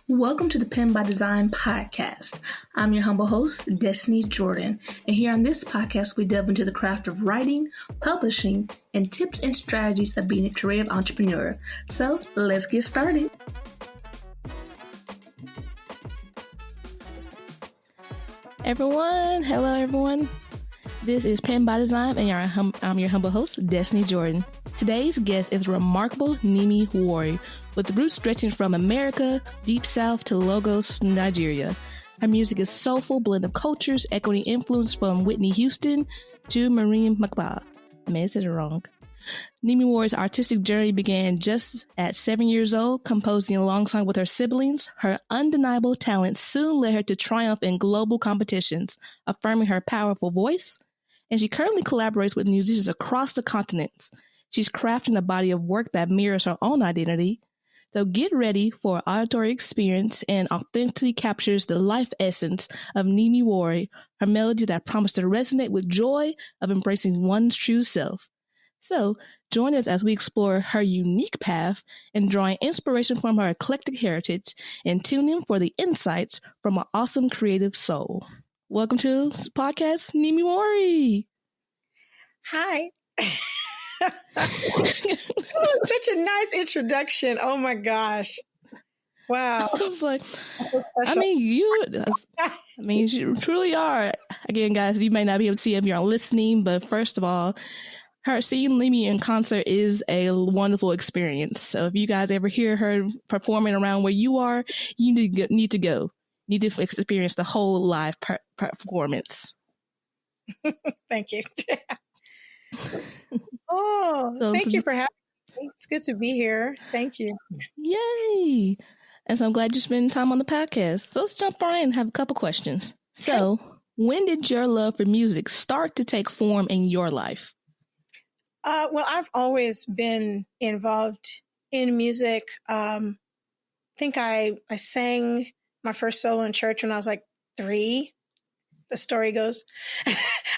Welcome to the Pen by Design podcast. I'm your humble host, Destiny Jordan, and here on this podcast, we delve into the craft of writing, publishing, and tips and strategies of being a creative entrepreneur. So let's get started. Hello everyone. This is Pen by Design, and I'm your humble host, Destiny Jordan. Today's guest is remarkable Nimiwari, with roots stretching from America, Deep South to Lagos, Nigeria. Her music is soulful blend of cultures, echoing influence from Whitney Houston to Maureen McBaugh. I may have said it wrong. Nimiwari's artistic journey began just at 7 years old, composing alongside with her siblings. Her undeniable talent soon led her to triumph in global competitions, affirming her powerful voice, and she currently collaborates with musicians across the continents. She's crafting a body of work that mirrors her own identity. So get ready for an auditory experience and authentically captures the life essence of Nimiwari, her melody that promises to resonate with joy of embracing one's true self. So join us as we explore her unique path and drawing inspiration from her eclectic heritage and tune in for the insights from an awesome creative soul. Welcome to the podcast, Nimiwari. Hi. Such a nice introduction. Oh my gosh. Wow. I was like, you truly are. Again, guys, you may not be able to see if you're listening, but first of all, seeing Nimi in concert is a wonderful experience. So if you guys ever hear her performing around where you are, you need to go. Need to experience the whole live performance. Thank you. Thank you for having me. It's good to be here. Thank you. Yay. And so I'm glad you're spending time on the podcast. So let's jump right in and have a couple questions. So when did your love for music start to take form in your life? Well, I've always been involved in music. I think I sang my first solo in church when I was like 3. The story goes.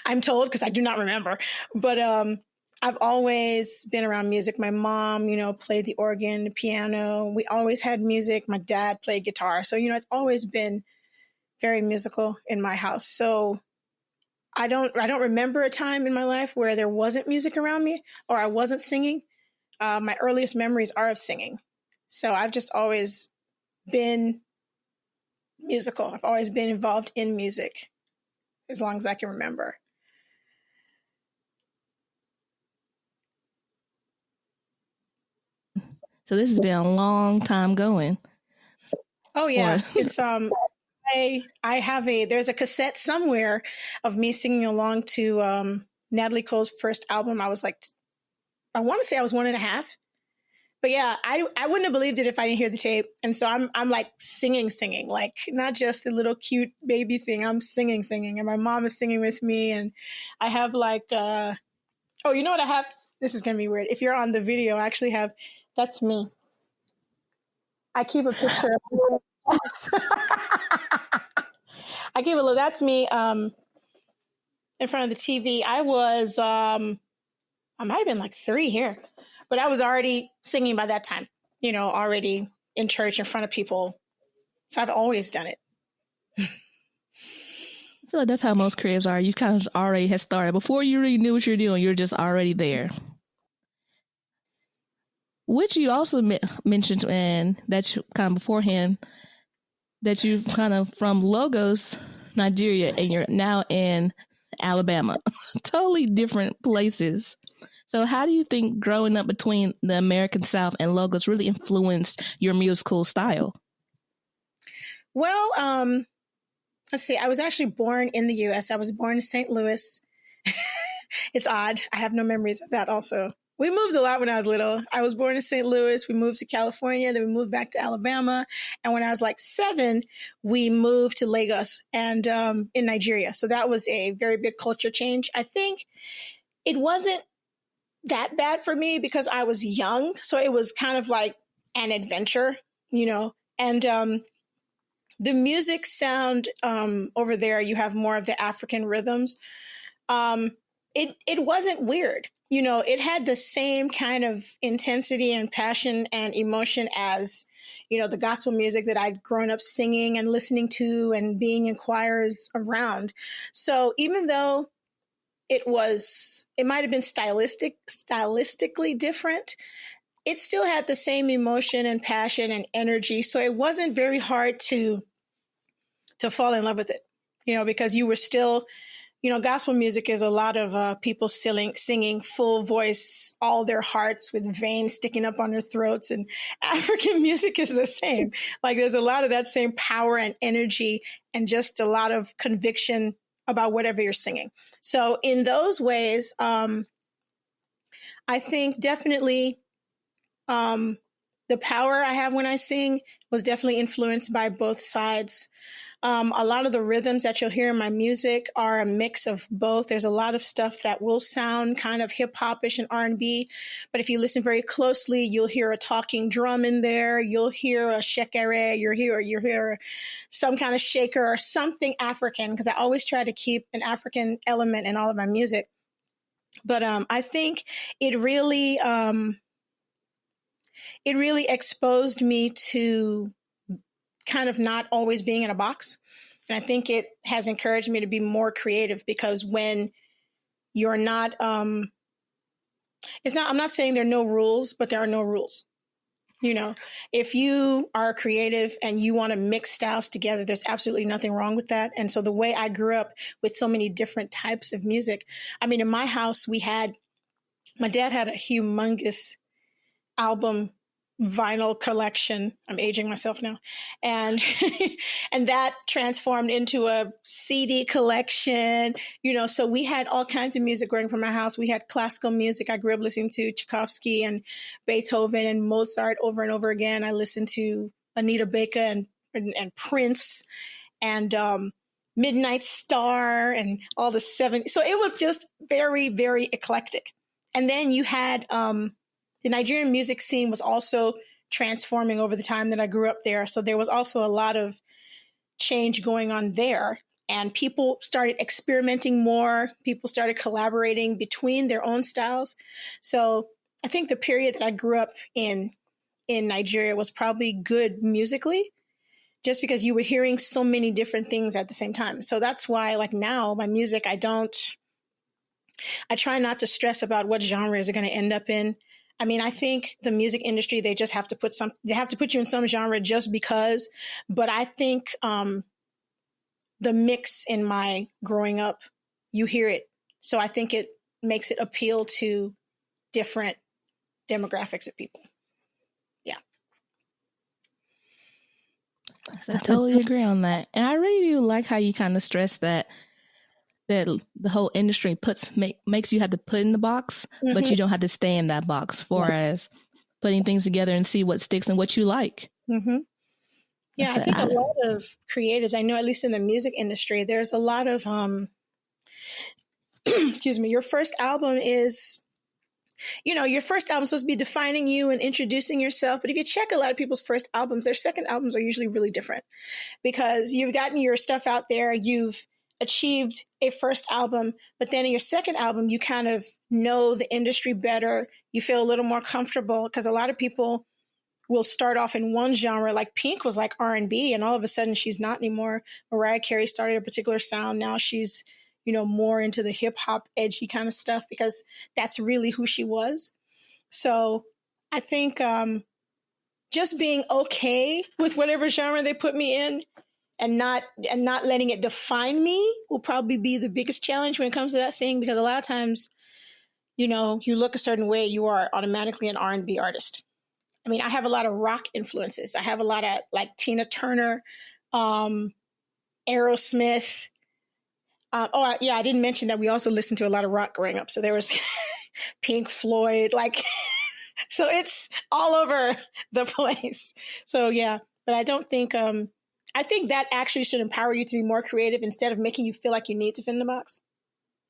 I'm told because I do not remember. But I've always been around music. My mom, played the organ, the piano. We always had music. My dad played guitar. So, it's always been very musical in my house. So I don't remember a time in my life where there wasn't music around me or I wasn't singing. My earliest memories are of singing. So I've just always been musical. I've always been involved in music as long as I can remember. So this has been a long time going. Oh yeah. It's there's a cassette somewhere of me singing along to Natalie Cole's first album. I was like, I want to say I was 1.5. But yeah, I wouldn't have believed it if I didn't hear the tape. And so I'm like singing, like not just the little cute baby thing. I'm singing. And my mom is singing with me. And I have like, you know what I have? This is going to be weird. If you're on the video, I actually have, that's me. I keep a picture of that's me in front of the TV. I was, I might have been like 3 here. But I was already singing by that time, already in church in front of people. So I've always done it. I feel like that's how most creatives are. You kind of already had started. Before you really knew what you're doing, you're just already there. Which you also mentioned, and that you kind of beforehand, that you kind of from Lagos, Nigeria, and you're now in Alabama. Totally different places. So how do you think growing up between the American South and Lagos really influenced your musical style? Well, let's see. I was actually born in the U.S. I was born in St. Louis. It's odd. I have no memories of that also. We moved a lot when I was little. I was born in St. Louis. We moved to California. Then we moved back to Alabama. And when I was like 7, we moved to Lagos and in Nigeria. So that was a very big culture change. I think it wasn't that bad for me because I was young. So it was kind of like an adventure, and the music sound over there, you have more of the African rhythms. It wasn't weird. It had the same kind of intensity and passion and emotion as the gospel music that I'd grown up singing and listening to and being in choirs around. So even though it might have been stylistically different, it still had the same emotion and passion and energy. So it wasn't very hard to fall in love with it, because you were still, gospel music is a lot of people singing full voice, all their hearts with veins sticking up on their throats. And African music is the same. Like there's a lot of that same power and energy and just a lot of conviction about whatever you're singing. So in those ways, I think definitely the power I have when I sing was definitely influenced by both sides. A lot of the rhythms that you'll hear in my music are a mix of both. There's a lot of stuff that will sound kind of hip hopish and R&B, but if you listen very closely, you'll hear a talking drum in there. You'll hear a shekere. You'll hear some kind of shaker or something African, because I always try to keep an African element in all of my music. But I think it really exposed me to kind of not always being in a box. And I think it has encouraged me to be more creative, because when you're not, I'm not saying there are no rules, but there are no rules. If you are creative and you want to mix styles together, there's absolutely nothing wrong with that. And so the way I grew up with so many different types of music, in my house, my dad had a humongous album vinyl collection. I'm aging myself now. And and that transformed into a CD collection, so we had all kinds of music growing from our house. We had classical music. I grew up listening to Tchaikovsky and Beethoven and Mozart over and over again. I listened to Anita Baker and Prince and Midnight Star and all the 70s. So it was just very, very eclectic. And then you had the Nigerian music scene was also transforming over the time that I grew up there. So there was also a lot of change going on there. And people started experimenting more. People started collaborating between their own styles. So I think the period that I grew up in Nigeria was probably good musically, just because you were hearing so many different things at the same time. So that's why, like now, my music, I try not to stress about what genre is it going to end up in. I think the music industry, they just have to put you in some genre just because. But I think the mix in my growing up, you hear it. So I think it makes it appeal to different demographics of people. Yeah. I totally agree on that. And I really do like how you kind of stress that the whole industry makes you have to put in the box, mm-hmm. but you don't have to stay in that box as putting things together and see what sticks and what you like. Mm-hmm. Yeah, I think a lot of creatives, I know at least in the music industry, there's a lot of, excuse me, your first album is, your first album is supposed to be defining you and introducing yourself. But if you check a lot of people's first albums, their second albums are usually really different, because you've gotten your stuff out there, you've achieved a first album, but then in your second album, you kind of know the industry better. You feel a little more comfortable, because a lot of people will start off in one genre. Like Pink was like R&B, and all of a sudden she's not anymore. Mariah Carey started a particular sound. Now she's, more into the hip hop, edgy kind of stuff, because that's really who she was. So I think just being okay with whatever genre they put me in, and not letting it define me will probably be the biggest challenge when it comes to that thing, because a lot of times, you look a certain way, you are automatically an R&B artist. I have a lot of rock influences. I have a lot of like Tina Turner, Aerosmith. I didn't mention that we also listened to a lot of rock growing up. So there was Pink Floyd, so it's all over the place. So yeah, but I don't think, I think that actually should empower you to be more creative instead of making you feel like you need to fit in the box,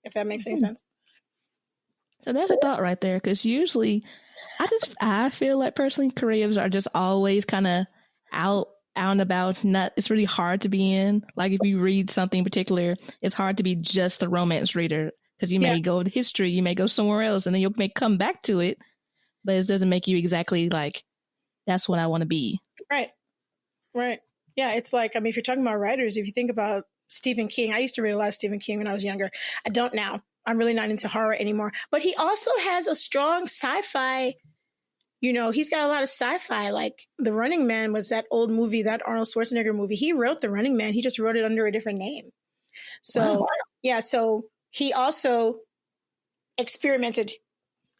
if that makes any sense. So there's a thought right there, because usually I feel like personally creatives are just always kind of out and about. It's really hard to be in. Like if you read something in particular, it's hard to be just a romance reader, because you may go to history, you may go somewhere else, and then you may come back to it, but it doesn't make you exactly like that's what I want to be. Right. Right. Yeah. It's like, I mean, if you're talking about writers, if you think about Stephen King, I used to read a lot of Stephen King when I was younger. I don't now. I'm really not into horror anymore. But he also has a strong sci-fi, he's got a lot of sci-fi. Like The Running Man was that old movie, that Arnold Schwarzenegger movie. He wrote The Running Man. He just wrote it under a different name. So, wow. Yeah. So he also experimented.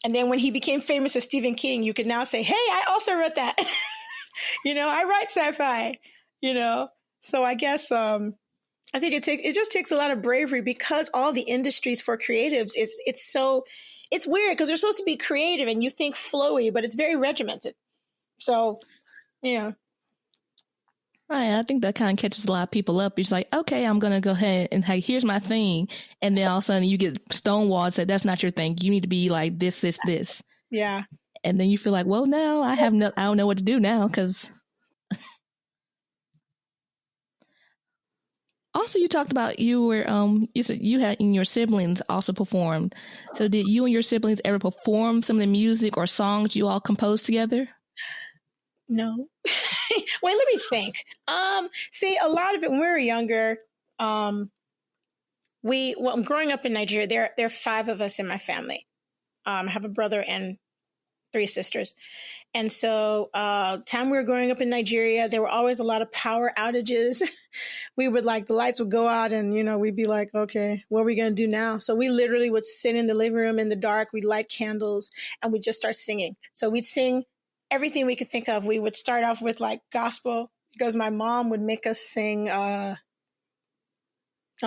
And then when he became famous as Stephen King, you could now say, hey, I also wrote that. I write sci-fi, So I guess I think it just takes a lot of bravery, because all the industries for creatives it's weird because they're supposed to be creative and you think flowy, but it's very regimented. So, yeah. Right. I think that kind of catches a lot of people up. It's like, okay, I'm going to go ahead and, hey, here's my thing. And then all of a sudden you get stonewalled, said, that's not your thing. You need to be like this, this, this. Yeah. And then you feel like, well, no, I don't know what to do now, because also you talked about you said you had and your siblings also performed. So did you and your siblings ever perform some of the music or songs you all composed together? No. Wait, let me think. See, a lot of it when we were younger, growing up in Nigeria, there are 5 of us in my family. I have a brother and 3 sisters. And so time we were growing up in Nigeria, there were always a lot of power outages. We would the lights would go out and, we'd be like, okay, what are we going to do now? So we literally would sit in the living room in the dark. We'd light candles and we'd just start singing. So we'd sing everything we could think of. We would start off with gospel, because my mom would make us sing all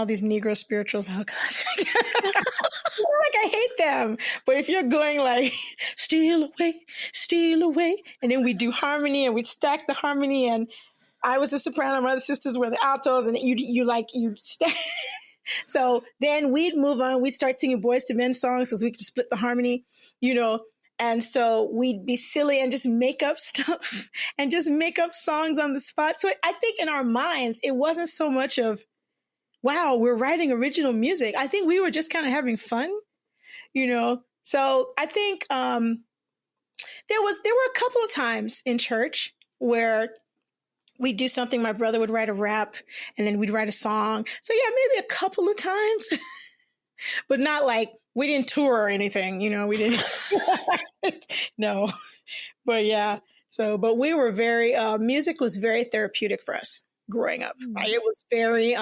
these Negro spirituals. Oh, God. I hate them. But if you're going steal away, and then we do harmony and we'd stack the harmony, and I was the soprano, my other sisters were the altos, and you stack. So then we'd move on. We'd start singing Boys to Men songs because we could split the harmony, And so we'd be silly and just make up stuff and just make up songs on the spot. So I think in our minds, it wasn't so much of, wow, we're writing original music. I think we were just kind of having fun. So I think there were a couple of times in church where we'd do something. My brother would write a rap and then we'd write a song. So yeah, maybe a couple of times, but not we didn't tour or anything, we didn't. No, but yeah. So, but we were very, music was very therapeutic for us growing up. Right? It was very,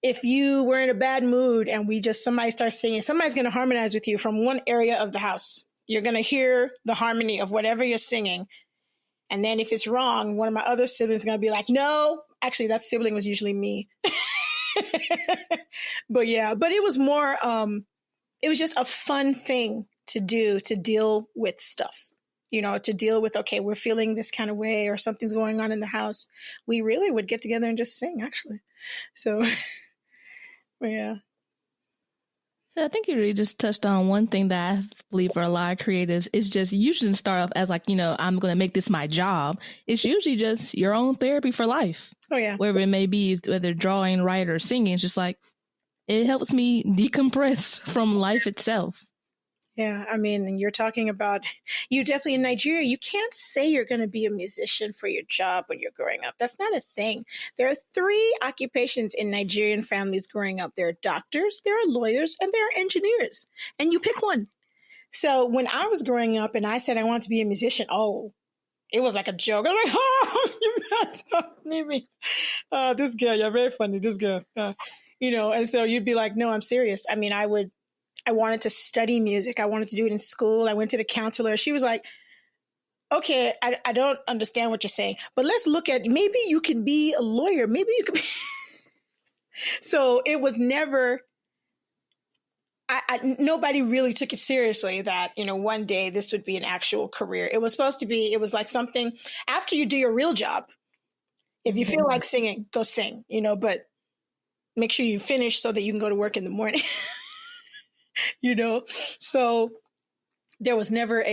if you were in a bad mood and somebody starts singing, somebody's going to harmonize with you from one area of the house. You're going to hear the harmony of whatever you're singing. And then if it's wrong, one of my other siblings is going to be like, no, actually that sibling was usually me. But yeah, but it was more, it was just a fun thing to do, to deal with stuff, to deal with, okay, we're feeling this kind of way or something's going on in the house. We really would get together and just sing, actually. So, yeah. So I think you really just touched on one thing that I believe for a lot of creatives is just you shouldn't start off as I'm going to make this my job. It's usually just your own therapy for life. Oh, yeah. Wherever it may be, whether drawing, writing, or singing, it's just it helps me decompress from life itself. Yeah, I mean, you're talking about, you definitely in Nigeria, you can't say you're going to be a musician for your job when you're growing up. That's not a thing. There are 3 occupations in Nigerian families growing up. There are doctors, there are lawyers, and there are engineers. And you pick one. So when I was growing up and I said I wanted to be a musician, it was like a joke. I was like, oh, you can't need me. This girl, you're very funny, this girl. And so you'd be like, no, I'm serious. I mean, I wanted to study music. I wanted to do it in school. I went to the counselor. She was like, okay, I don't understand what you're saying, but let's look at, maybe you can be a lawyer. Maybe you could be. So it was never, nobody really took it seriously that, one day this would be an actual career. It was supposed to be, it was like something after you do your real job. If you feel like singing, go sing, but make sure you finish so that you can go to work in the morning. So there was never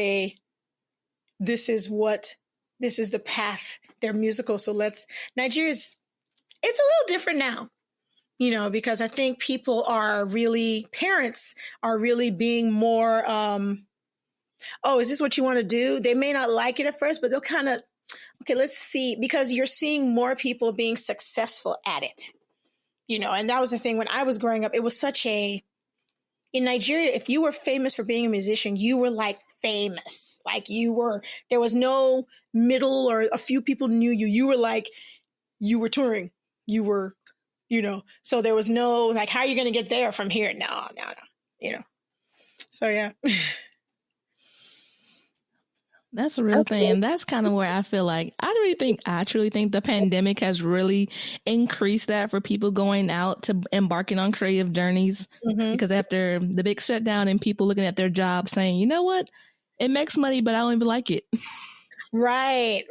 this is the path. They're musical. So Nigeria's, it's a little different now, because I think parents are really being more, oh, is this what you want to do? They may not like it at first, but they'll kind of, okay, let's see, because you're seeing more people being successful at it, and that was the thing when I was growing up. It was in Nigeria, if you were famous for being a musician, you were like famous. Like there was no middle or a few people knew you. You were like, you were touring. You were, so there was no, like, how are you going to get there from here? No. So yeah. That's a real thing. And that's kind of where I feel like I truly think the pandemic has really increased that for people going out to embarking on creative journeys. Mm-hmm. Because after the big shutdown and people looking at their job saying, you know what, it makes money, but I don't even like it. Right.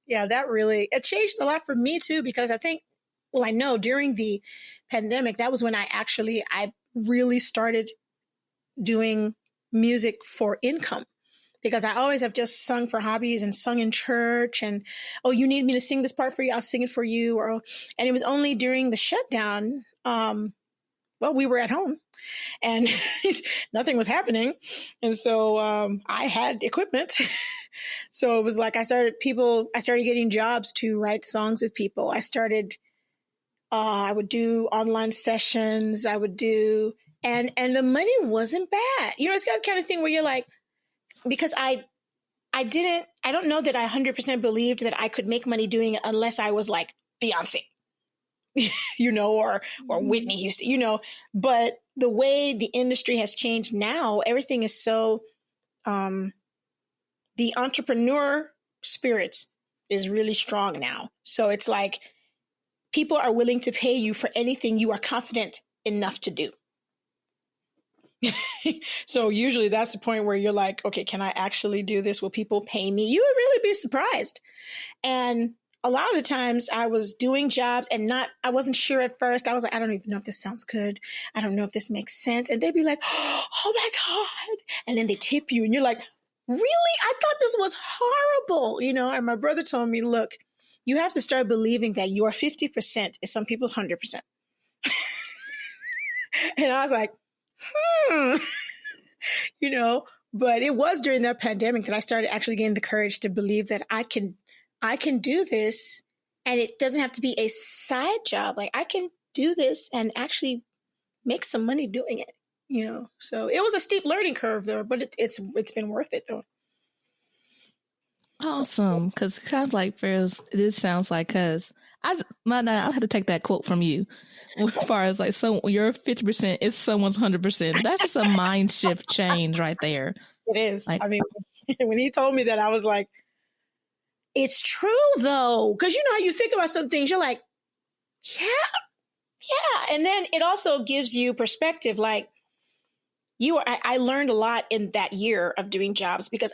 Yeah, it changed a lot for me too, because I know during the pandemic, that was when I really started doing music for income. Because I always have just sung for hobbies and sung in church and, oh, you need me to sing this part for you? I'll sing it for you. And it was only during the shutdown. We were at home and nothing was happening. And so I had equipment. So it was like I started getting jobs to write songs with people. I would do online sessions. and the money wasn't bad. It's that kind of thing where you're like, because I don't know that I 100% believed that I could make money doing it unless I was like Beyonce, or Whitney Houston, but the way the industry has changed now, everything is so, the entrepreneur spirit is really strong now. So it's like people are willing to pay you for anything you are confident enough to do. So usually that's the point where you're like, okay, can I actually do this? Will people pay me? You would really be surprised. And a lot of the times I was doing jobs and I wasn't sure at first. I was like, I don't even know if this sounds good. I don't know if this makes sense. And they'd be like, oh my God. And then they tip you and you're like, really? I thought this was horrible. And my brother told me, look, you have to start believing that your 50% is some people's 100%. And I was like, but it was during that pandemic that I started actually getting the courage to believe that I can do this and it doesn't have to be a side job. Like I can do this and actually make some money doing it, so it was a steep learning curve though, but it's been worth it though. Awesome. Cause it sounds like this sounds like, cause I'll have to take that quote from you. As far as like, so your 50% is someone's 100%. That's just a mind shift change right there. It is. Like, I mean, when he told me that, I was like, it's true though. Cause you know how you think about some things, you're like, yeah. And then it also gives you perspective. Like I learned a lot in that year of doing jobs because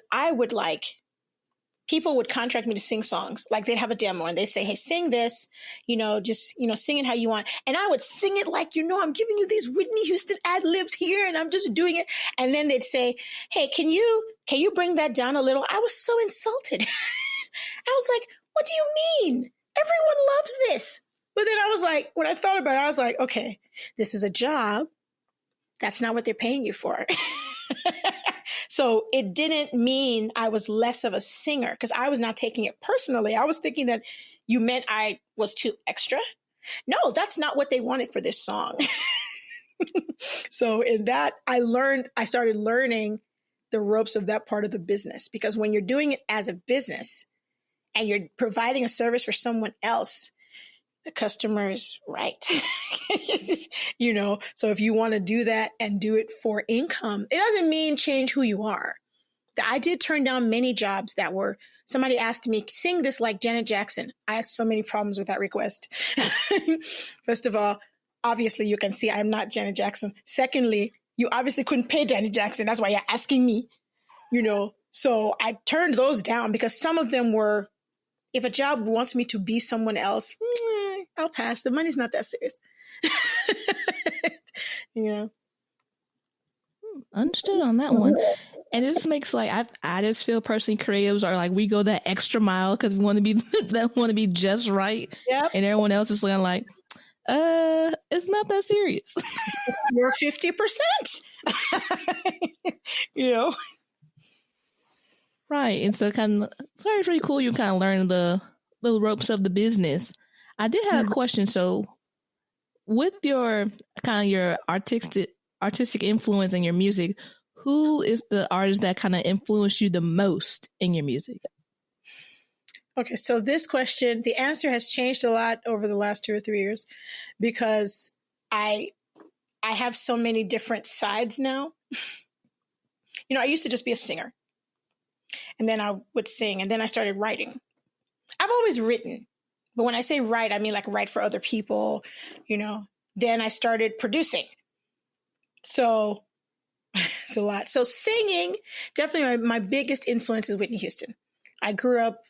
people would contract me to sing songs. Like they'd have a demo and they'd say, hey, sing this, just, sing it how you want. And I would sing it like, I'm giving you these Whitney Houston ad libs here and I'm just doing it. And then they'd say, hey, can you bring that down a little? I was so insulted. I was like, what do you mean? Everyone loves this. But then I was like, when I thought about it, I was like, okay, this is a job. That's not what they're paying you for. So it didn't mean I was less of a singer because I was not taking it personally. I was thinking that you meant I was too extra. No, that's not what they wanted for this song. So in that, I started learning the ropes of that part of the business, because when you're doing it as a business and you're providing a service for someone else, the customer is right. So if you want to do that and do it for income, it doesn't mean change who you are. I did turn down many jobs that were, somebody asked me, sing this like Janet Jackson. I had so many problems with that request. First of all, obviously you can see I'm not Janet Jackson. Secondly, you obviously couldn't pay Janet Jackson. That's why you're asking me, So I turned those down because some of them were, if a job wants me to be someone else, I'll pass. The money's not that serious. Understood on that one. And this makes I just feel personally creatives are like, we go that extra mile because we want to be just right. Yep. And everyone else is like, it's not that serious. You're 50%. Right. And so it's very, very cool. You kind of learn the little ropes of the business. I did have a question. So with your kind of your artistic influence in your music, who is the artist that kind of influenced you the most in your music? Okay, so this question, the answer has changed a lot over the last 2 or 3 years because I have so many different sides now. I used to just be a singer, and then I would sing, and then I started writing. I've always written, but when I say write, I mean like write for other people, Then I started producing. So it's a lot. So singing, definitely my biggest influence is Whitney Houston. I grew up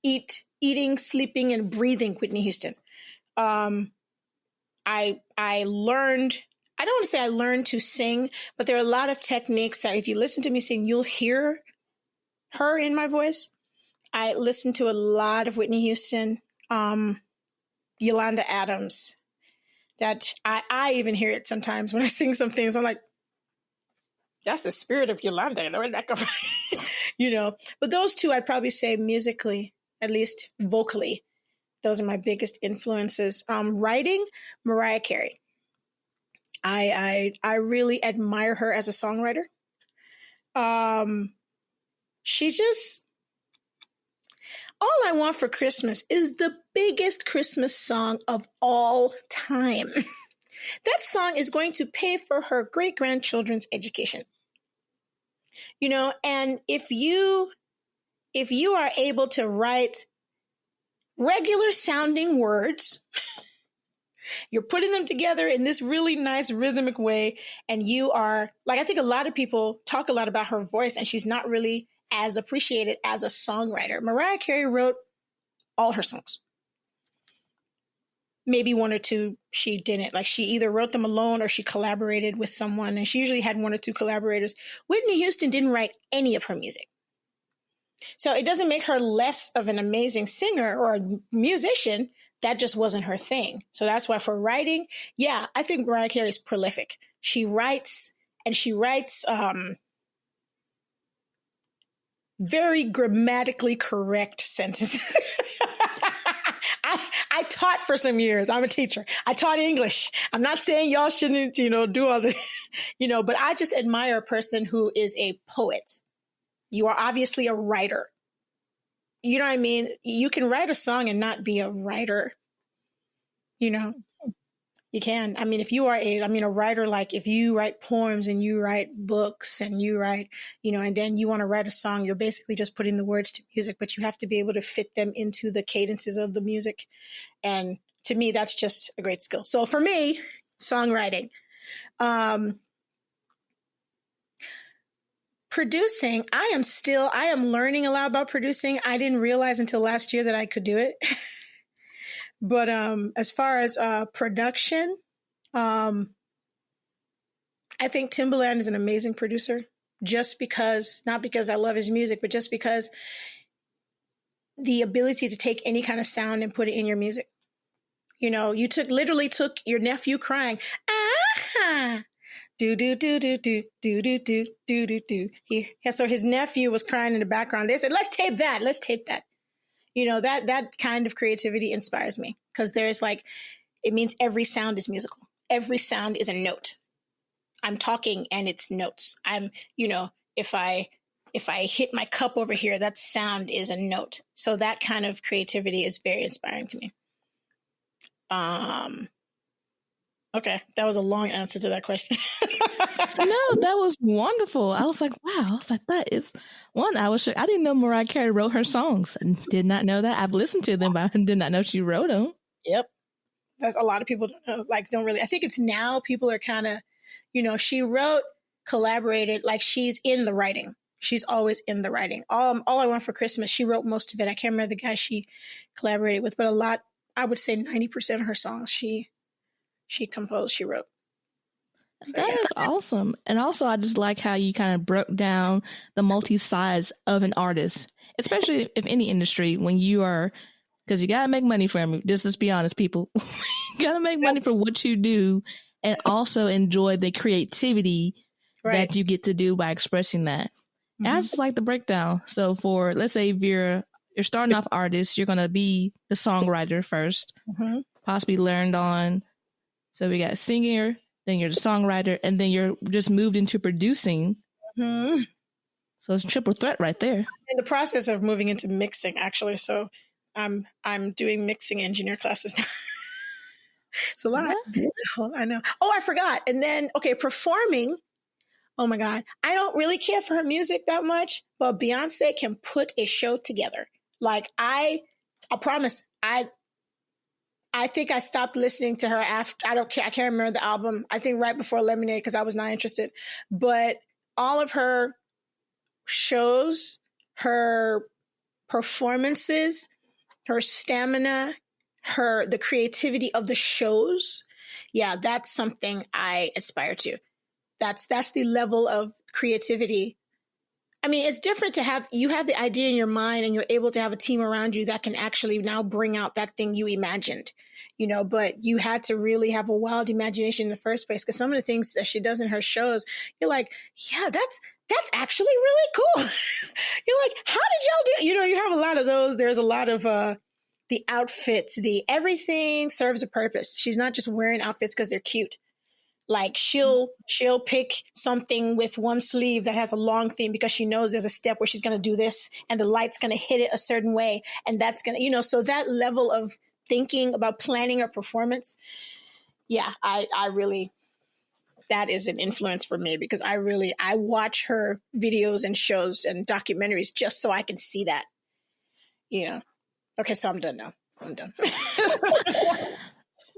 eating, sleeping, and breathing Whitney Houston. I learned, I don't want to say I learned to sing, but there are a lot of techniques that if you listen to me sing, you'll hear her in my voice. I listened to a lot of Whitney Houston, Yolanda Adams, that I even hear it sometimes when I sing some things. I'm like, that's the spirit of Yolanda. Where'd that come from? But those two, I'd probably say musically, at least vocally, those are my biggest influences. Writing, Mariah Carey. I really admire her as a songwriter. She just, All I Want for Christmas is the biggest Christmas song of all time. That song is going to pay for her great-grandchildren's education. And if you are able to write regular sounding words, you're putting them together in this really nice rhythmic way, and you are, like, I think a lot of people talk a lot about her voice, and she's not really as appreciated as a songwriter. Mariah Carey wrote all her songs. Maybe one or two she didn't. Like, she either wrote them alone or she collaborated with someone, and she usually had one or two collaborators. Whitney Houston didn't write any of her music. So it doesn't make her less of an amazing singer or a musician. That just wasn't her thing. So that's why for writing, yeah, I think Mariah Carey is prolific. She writes, and she writes very grammatically correct sentences. I taught for some years. I'm a teacher. I taught English. I'm not saying y'all shouldn't, do all the, but I just admire a person who is a poet. You are obviously a writer. You know what I mean? You can write a song and not be a writer. You can. I mean, if you are a writer, like if you write poems and you write books and you write, and then you want to write a song, you're basically just putting the words to music, but you have to be able to fit them into the cadences of the music. And to me, that's just a great skill. So for me, songwriting, producing, I am learning a lot about producing. I didn't realize until last year that I could do it. But as far as production, I think Timbaland is an amazing producer, not because I love his music, but just because the ability to take any kind of sound and put it in your music. You literally took your nephew crying, do do do do do do do do do do do. So his nephew was crying in the background. They said, let's tape that. That kind of creativity inspires me because it means every sound is musical. Every sound is a note. I'm talking and it's notes. If I hit my cup over here, that sound is a note. So that kind of creativity is very inspiring to me. Okay, that was a long answer to that question. No, that was wonderful. I was like, wow. I was like, that is one. I was shook. I didn't know Mariah Carey wrote her songs. I did not know that. I've listened to them, but I did not know she wrote them. Yep. That's a lot of people don't really. I think it's now people are kind of, she wrote, collaborated, like she's in the writing. She's always in the writing. All I Want for Christmas, she wrote most of it. I can't remember the guy she collaborated with, but a lot, I would say 90% of her songs she composed, she wrote. So, that is awesome. And also, I just like how you kind of broke down the multi-sides of an artist, especially if any industry, when you are, because you got to make money from it. Just let's be honest, people. You got to make money for what you do and also enjoy the creativity that you get to do by expressing that. And I just like the breakdown. So for, let's say if you're starting off artist, you're going to be the songwriter first, possibly learned on. So we got singer, then you're the songwriter, and then you're just moved into producing. So it's a triple threat right there. In the process of moving into mixing, actually. So I'm doing mixing engineer classes now. It's a lot. Oh, I know. Oh, I forgot. And then, okay, performing. Oh my God. I don't really care for her music that much, but Beyonce can put a show together. Like I promise, I think I stopped listening to her after, I can't remember the album. I think right before Lemonade, because I was not interested. But all of her shows, her performances, her stamina, the creativity of the shows. Yeah, that's something I aspire to. That's the level of creativity. I mean, it's different to have the idea in your mind and you're able to have a team around you that can actually now bring out that thing you imagined, but you had to really have a wild imagination in the first place, because some of the things that she does in her shows, you're like, yeah, that's actually really cool. You're like, how did y'all do it? You have a lot of those. There's a lot of the outfits, everything serves a purpose. She's not just wearing outfits because they're cute. Like she'll pick something with one sleeve that has a long theme because she knows there's a step where she's going to do this and the light's going to hit it a certain way. And that's going to, so that level of thinking about planning a performance. Yeah, I really, that is an influence for me, because I watch her videos and shows and documentaries just so I can see that, Okay, so I'm done now. I'm done.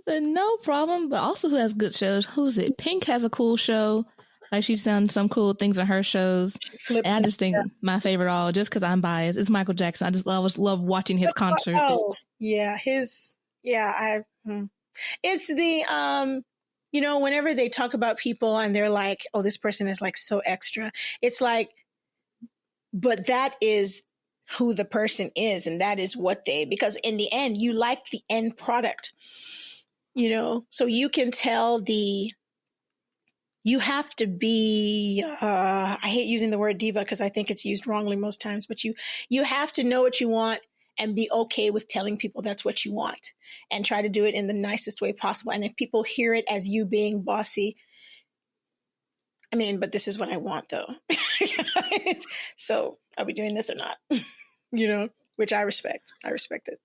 No problem, but also who has good shows? Who's it? Pink has a cool show. Like she's done some cool things on her shows. And I just think my favorite all, just because I'm biased, is Michael Jackson. I just love watching his concerts. Oh, yeah. It's the, whenever they talk about people and they're like, oh, this person is like so extra. It's like, but that is who the person is. And that is because in the end, you like the end product. So you can tell you have to be, I hate using the word diva because I think it's used wrongly most times, but you have to know what you want and be okay with telling people that's what you want and try to do it in the nicest way possible. And if people hear it as you being bossy, I mean, but this is what I want though. So are we doing this or not? Which I respect. I respect it.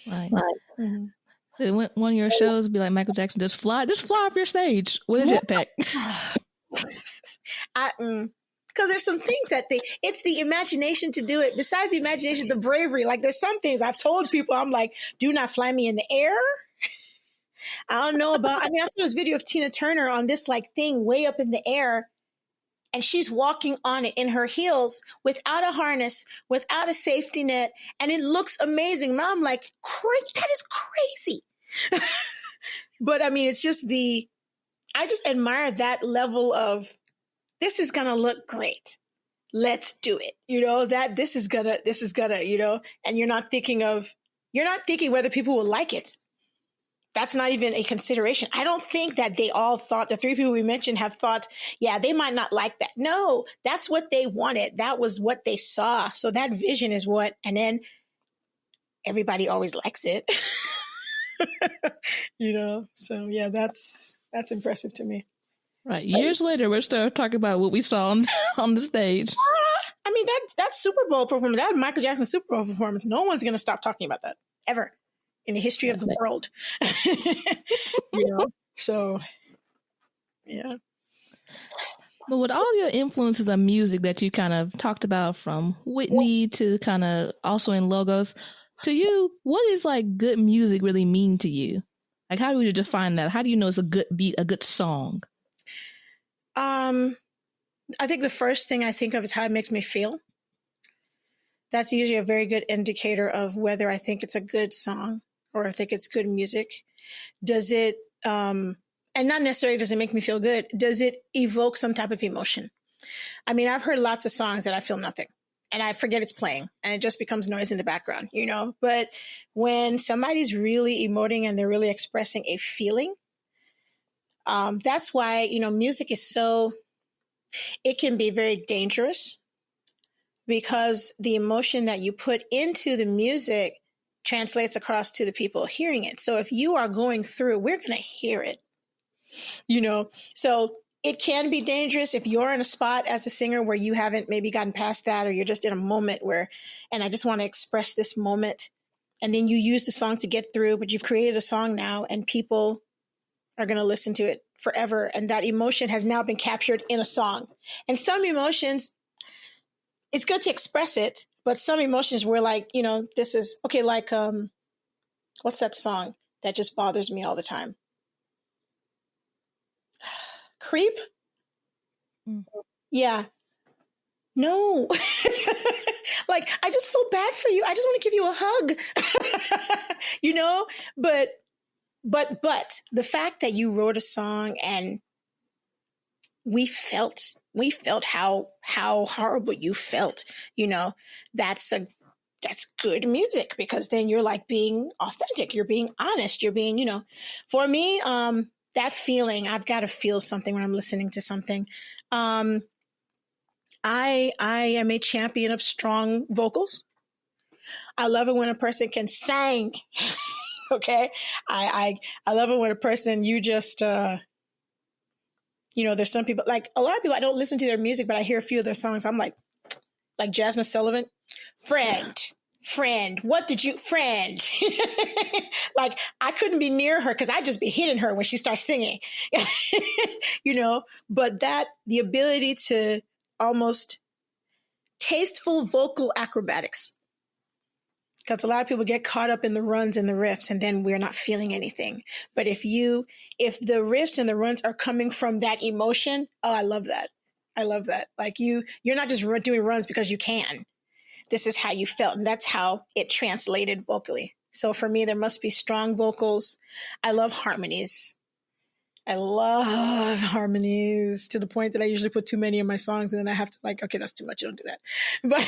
Right. Mm-hmm. So one of your shows be like Michael Jackson, just fly off your stage with a jetpack. Because there's some things it's the imagination to do it. Besides the imagination, the bravery. Like there's some things I've told people, I'm like, do not fly me in the air. I don't know I saw this video of Tina Turner on this like thing way up in the air. And she's walking on it in her heels without a harness, without a safety net. And it looks amazing. And I'm like, that is crazy. But I mean, it's just I just admire that level of, this is going to look great. Let's do it. That this is gonna, and you're not thinking whether people will like it. That's not even a consideration. I don't think that they all thought, the three people we mentioned have thought, yeah, they might not like that. No, that's what they wanted. That was what they saw. So that vision is and then everybody always likes it. So yeah, that's impressive to me. Right. Years later, we're still talking about what we saw on the stage. I mean, that's Super Bowl performance. That was Michael Jackson's Super Bowl performance. No one's going to stop talking about that ever in the history of the world. So yeah. But with all your influences of music that you kind of talked about, from Whitney to kind of also in logos, to you, what is like good music really mean to you? Like, how would you define that? How do you know it's a good beat, a good song? I think the first thing I think of is how it makes me feel. That's usually a very good indicator of whether I think it's a good song or I think it's good music. Does it, and not necessarily does it make me feel good, does it evoke some type of emotion? I mean, I've heard lots of songs that I feel nothing and I forget it's playing and it just becomes noise in the background, But when somebody's really emoting and they're really expressing a feeling, that's why, music is it can be very dangerous because the emotion that you put into the music translates across to the people hearing it. So if you are going through, we're going to hear it, So it can be dangerous if you're in a spot as a singer where you haven't maybe gotten past that, or you're just in a moment where, and I just want to express this moment. And then you use the song to get through, but you've created a song now and people are going to listen to it forever. And that emotion has now been captured in a song. And some emotions, it's good to express it, but some emotions were like, this is okay. Like, what's that song that just bothers me all the time? Creep? Yeah. No. Like, I just feel bad for you. I just want to give you a hug, but the fact that you wrote a song and we felt how horrible you felt, that's good music, because then you're like being authentic. You're being honest. You're being, for me, that feeling, I've got to feel something when I'm listening to something. I am a champion of strong vocals. I love it when a person can sing. Okay. I love it when a person, you just, there's some people, like a lot of people, I don't listen to their music, but I hear a few of their songs. I'm like Jasmine Sullivan, friend, what did you, friend? Like, I couldn't be near her because I'd just be hitting her when she starts singing, but the ability to almost tasteful vocal acrobatics. Because a lot of people get caught up in the runs and the riffs, and then we're not feeling anything. But if the riffs and the runs are coming from that emotion, oh, I love that. Like you're not just doing runs because you can. This is how you felt, and that's how it translated vocally. So for me, there must be strong vocals. I love harmonies. To the point that I usually put too many in my songs, and then I have to okay, that's too much. Don't do that. But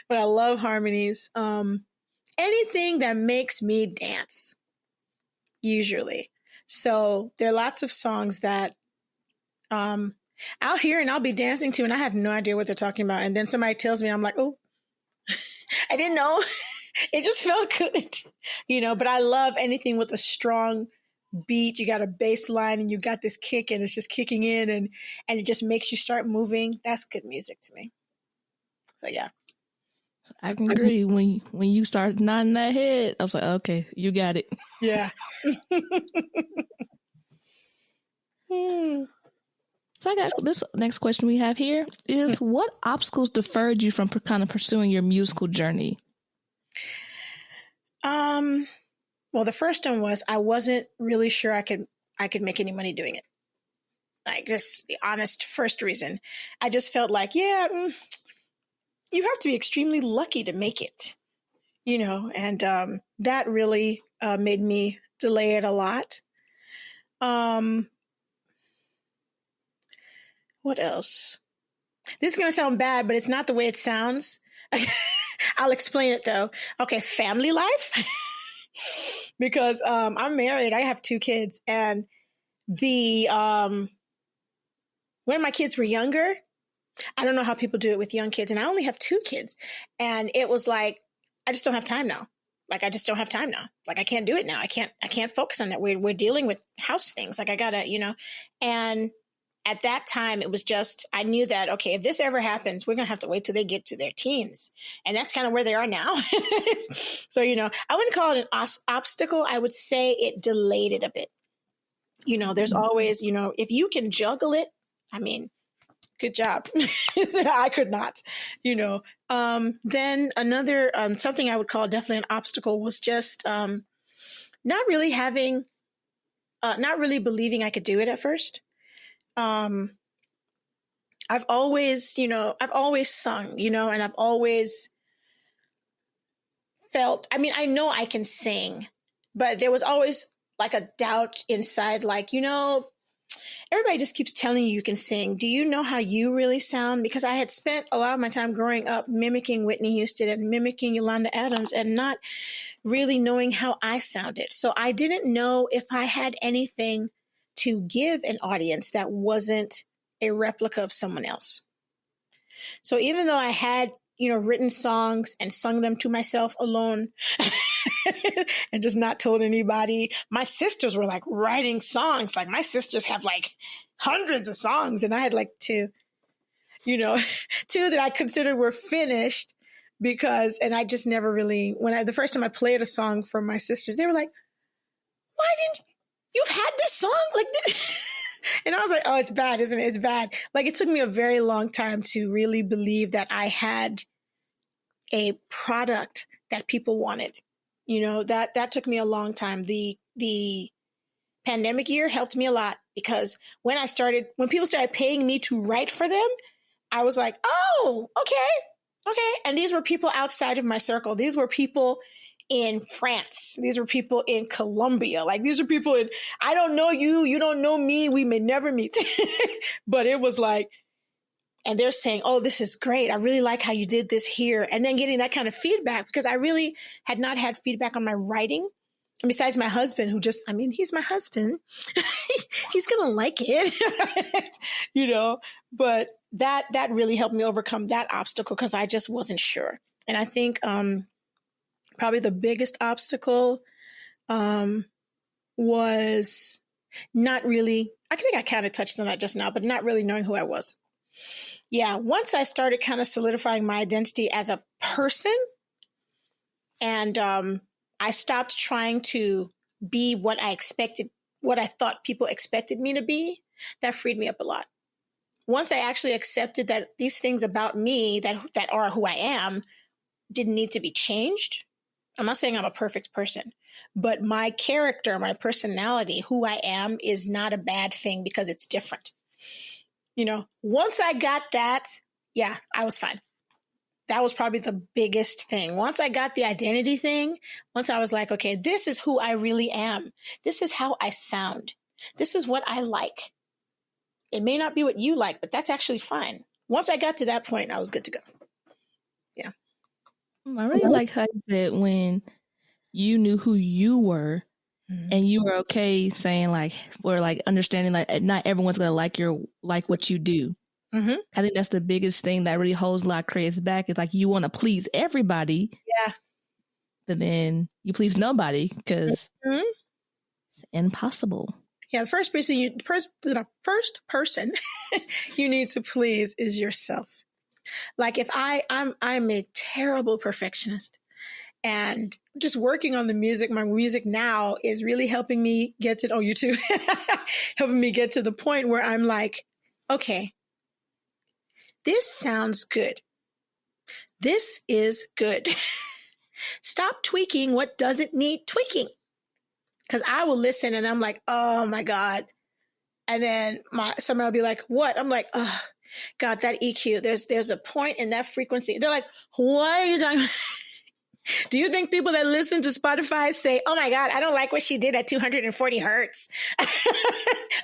but I love harmonies. Anything that makes me dance, usually. So there are lots of songs that I'll hear and I'll be dancing to, and I have no idea what they're talking about. And then somebody tells me, I'm like, oh, I didn't know. It just felt good, But I love anything with a strong beat. You got a bass line and you got this kick and it's just kicking in and it just makes you start moving. That's good music to me. So yeah. I can agree. When you start nodding that head, I was like, okay, you got it. Yeah. So I got this next question we have here is, what obstacles deferred you from kind of pursuing your musical journey? Well, the first one was I wasn't really sure I could make any money doing it. Like, just the honest first reason. I just felt like, you have to be extremely lucky to make it, and that really made me delay it a lot. What else? This is going to sound bad, but it's not the way it sounds. I'll explain it though. Okay, family life. Because I'm married. I have 2 kids, and when my kids were younger, I don't know how people do it with young kids, and I only have 2 kids, and it was like, I just don't have time now. Like, I just don't have time now. Like, I can't do it now. I can't focus on that. We're dealing with house things. Like, I gotta, and at that time, it was just, I knew that, okay, if this ever happens, we're going to have to wait till they get to their teens. And that's kind of where they are now. So, I wouldn't call it an obstacle. I would say it delayed it a bit. There's always, if you can juggle it, I mean, good job. I could not, Then another, something I would call definitely an obstacle was just not really believing I could do it at first. I've always sung, and I've always felt, I mean, I know I can sing, but there was always like a doubt inside, like, everybody just keeps telling you can sing. Do you know how you really sound? Because I had spent a lot of my time growing up mimicking Whitney Houston and mimicking Yolanda Adams and not really knowing how I sounded. So I didn't know if I had anything to give an audience that wasn't a replica of someone else. So even though I had, written songs and sung them to myself alone and just not told anybody, my sisters were like writing songs. Like my sisters have like hundreds of songs, and I had like two that I considered were finished and I just never really, the first time I played a song for my sisters, they were like, why didn't you've had this song like this? And I was like, oh, it's bad, isn't it? It's bad. Like it took me a very long time to really believe that I had a product that people wanted. That took me a long time. The pandemic year helped me a lot because when people started paying me to write for them, I was like, oh, okay. And these were people outside of my circle. These were people in France. These were people in Colombia. Like these are people I don't know you, you don't know me, we may never meet. But it was like, and they're saying, oh, this is great. I really like how you did this here. And then getting that kind of feedback because I really had not had feedback on my writing. And besides my husband, he's my husband. He's going to like it, but that really helped me overcome that obstacle because I just wasn't sure. And I think probably the biggest obstacle was not really, I think I kind of touched on that just now, but not really knowing who I was. Yeah, once I started kind of solidifying my identity as a person and I stopped trying to be what I thought people expected me to be, that freed me up a lot. Once I actually accepted that these things about me that are who I am didn't need to be changed. I'm not saying I'm a perfect person, but my character, my personality, who I am is not a bad thing because it's different. Once I got that, yeah, I was fine. That was probably the biggest thing. Once I got the identity thing, once I was like, okay, this is who I really am. This is how I sound. This is what I like. It may not be what you like, but that's actually fine. Once I got to that point, I was good to go. Yeah. I really like how you said when you knew who you were and you were okay saying understanding not everyone's going to like what you do. Mm-hmm. I think that's the biggest thing that really holds a lot of creators back is like you want to please everybody. Yeah. But then you please nobody because it's impossible. Yeah. The first person you need to please is yourself. Like if I'm a terrible perfectionist and just working on my music now is really helping me get to, you too, helping me get to the point where I'm like, okay, this sounds good. This is good. Stop tweaking what doesn't need tweaking. Because I will listen and I'm like, oh my God. And then somebody will be like, what? I'm like, oh God, that EQ, there's a point in that frequency. They're like, what are you talking about? Do you think people that listen to Spotify say, oh my God, I don't like what she did at 240 hertz?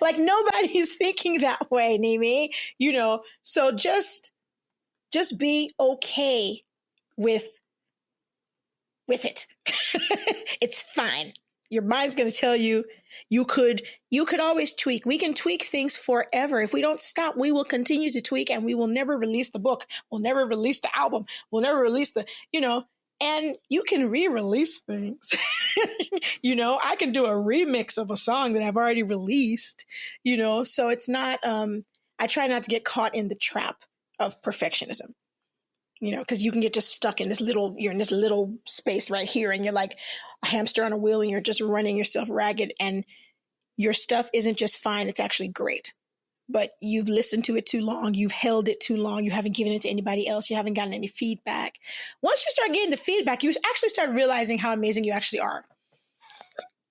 Like nobody's thinking that way, Nimi, so just be okay with it. It's fine. Your mind's going to tell you, you could always tweak. We can tweak things forever. If we don't stop, we will continue to tweak and we will never release the book. We'll never release the album. We'll never release and you can re-release things. I can do a remix of a song that I've already released, so it's not, I try not to get caught in the trap of perfectionism, because you can get just stuck you're in this little space right here and you're like a hamster on a wheel and you're just running yourself ragged and your stuff isn't just fine. It's actually great. But you've listened to it too long. You've held it too long. You haven't given it to anybody else. You haven't gotten any feedback. Once you start getting the feedback, you actually start realizing how amazing you actually are.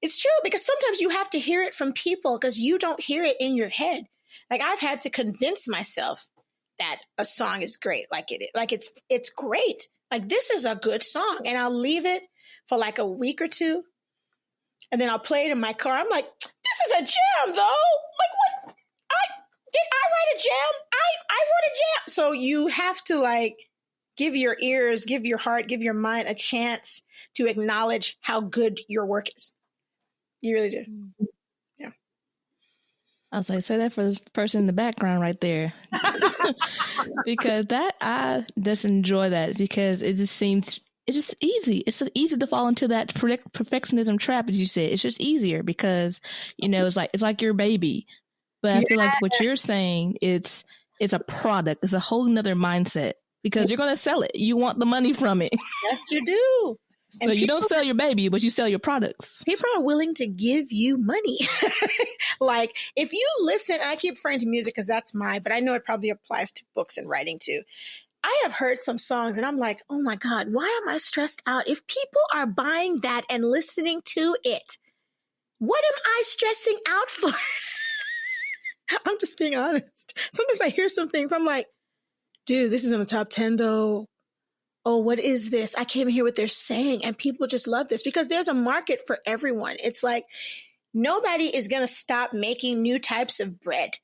It's true because sometimes you have to hear it from people because you don't hear it in your head. Like I've had to convince myself that a song is great. It's great. Like this is a good song. And I'll leave it for like a week or two. And then I'll play it in my car. I'm like, this is a jam though. Like what? Did I write a jam? I wrote a jam. So you have to give your ears, give your heart, give your mind a chance to acknowledge how good your work is. You really do. Yeah. I was like, say that for the person in the background right there. Because that, I just enjoy that because it just seems, it's just easy. It's just easy to fall into that perfectionism trap, as you said. It's just easier because, it's like your baby. But I Yeah. feel like what you're saying, it's a product. It's a whole nother mindset because you're going to sell it. You want the money from it. Yes, you do. So you don't sell your baby, but you sell your products. People are willing to give you money. Like if you listen, I keep referring to music because that's but I know it probably applies to books and writing too. I have heard some songs and I'm like, oh my God, why am I stressed out? If people are buying that and listening to it, what am I stressing out for? I'm just being honest. Sometimes I hear some things, I'm like, dude, this is in the top 10 though. Oh, what is this? I can't even hear what they're saying. And people just love this because there's a market for everyone. It's like nobody is going to stop making new types of bread.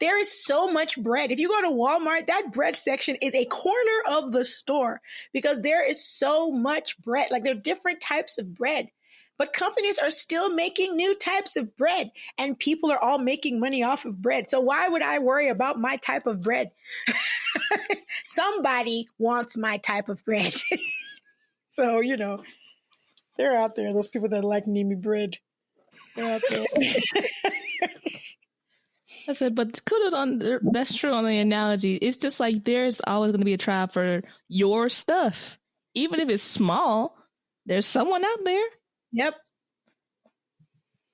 There is so much bread. If you go to Walmart, that bread section is a corner of the store because there is so much bread. Like there are different types of bread, but companies are still making new types of bread and people are all making money off of bread. So why would I worry about my type of bread? Somebody wants my type of bread. So, they're out there. Those people that like Nimi bread. They're out there. I said, but kudos that's true on the analogy. It's just like there's always going to be a tribe for your stuff. Even if it's small, there's someone out there. Yep.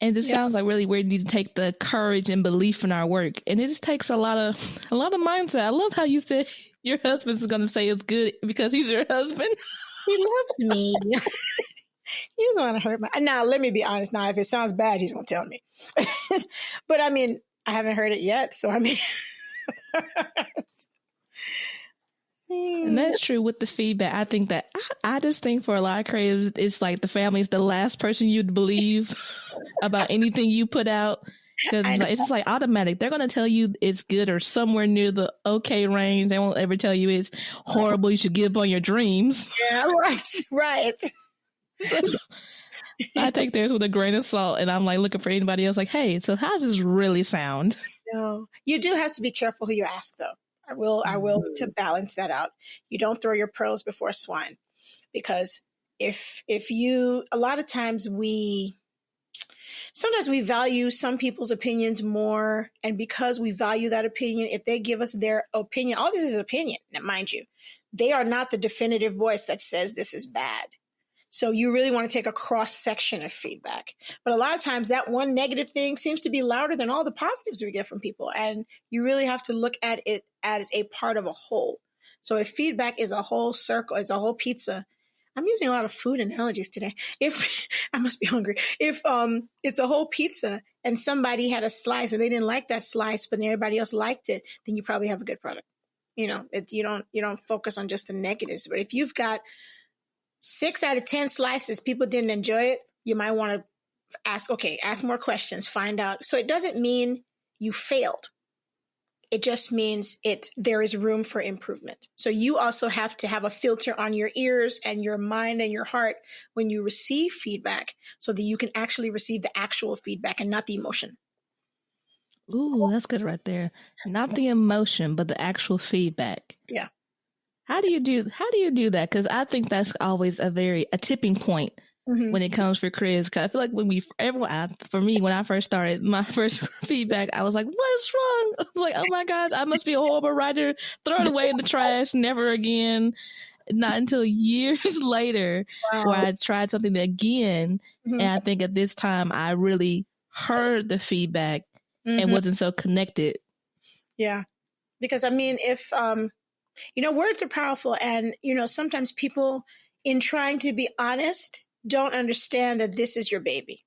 And this sounds like really where you need to take the courage and belief in our work. And it just takes a lot of mindset. I love how you said your husband is going to say it's good because he's your husband. He loves me. He doesn't want to hurt my. Now, let me be honest. Now, if it sounds bad, he's going to tell me. But I mean, I haven't heard it yet. So, I mean. And that's true with the feedback. I think that I just think for a lot of creatives, it's like the family is the last person you'd believe about anything you put out. Because it's just like automatic. They're going to tell you it's good or somewhere near the okay range. They won't ever tell you it's horrible. You should give up on your dreams. Yeah, right. So, I take theirs with a grain of salt and I'm like looking for anybody else like, hey, so how does this really sound? No, you do have to be careful who you ask though. I will to balance that out. You don't throw your pearls before swine because if you, a lot of times sometimes we value some people's opinions more. And because we value that opinion, if they give us their opinion, all this is opinion, now, mind you, they are not the definitive voice that says this is bad. So you really want to take a cross section of feedback. But a lot of times that one negative thing seems to be louder than all the positives we get from people. And you really have to look at it as a part of a whole. So if feedback is a whole circle, it's a whole pizza. I'm using a lot of food analogies today. If I must be hungry, if it's a whole pizza and somebody had a slice and they didn't like that slice, but everybody else liked it, then you probably have a good product. You don't focus on just the negatives. But if you've got 6 out of 10 slices, people didn't enjoy it, you might want to ask more questions, find out. So it doesn't mean you failed. It just means there is room for improvement. So you also have to have a filter on your ears and your mind and your heart when you receive feedback so that you can actually receive the actual feedback and not the emotion. Ooh, that's good right there. Not the emotion, but the actual feedback. Yeah. How do you do that? Because I think that's always a tipping point when it comes for creatives. Because I feel like when I first started, my first feedback, I was like, what's wrong? I was like, oh my gosh, I must be a horrible writer. Throw it away in the trash. Never again. Not until years later where I tried something again. And I think at this time I really heard the feedback and wasn't so connected. Yeah. Because I mean, if, words are powerful and, sometimes people in trying to be honest don't understand that this is your baby,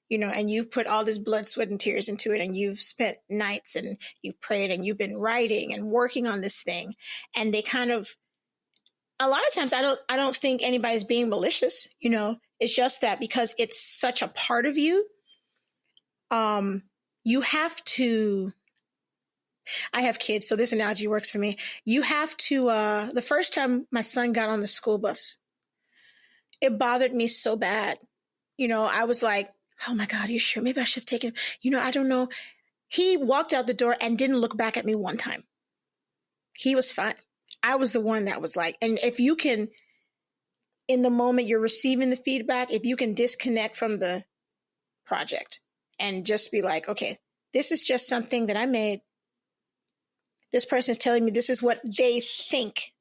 and you've put all this blood, sweat, and tears into it. And you've spent nights and you've prayed and you've been writing and working on this thing. And they kind of, a lot of times I don't think anybody's being malicious, it's just that because it's such a part of you, you have to, I have kids, so this analogy works for me. You have to, the first time my son got on the school bus, it bothered me so bad. I was like, oh my God, are you sure? Maybe I should have taken, I don't know. He walked out the door and didn't look back at me one time. He was fine. I was the one that was like, and if you can, in the moment you're receiving the feedback, if you can disconnect from the project and just be like, okay, this is just something that I made. This person is telling me this is what they think.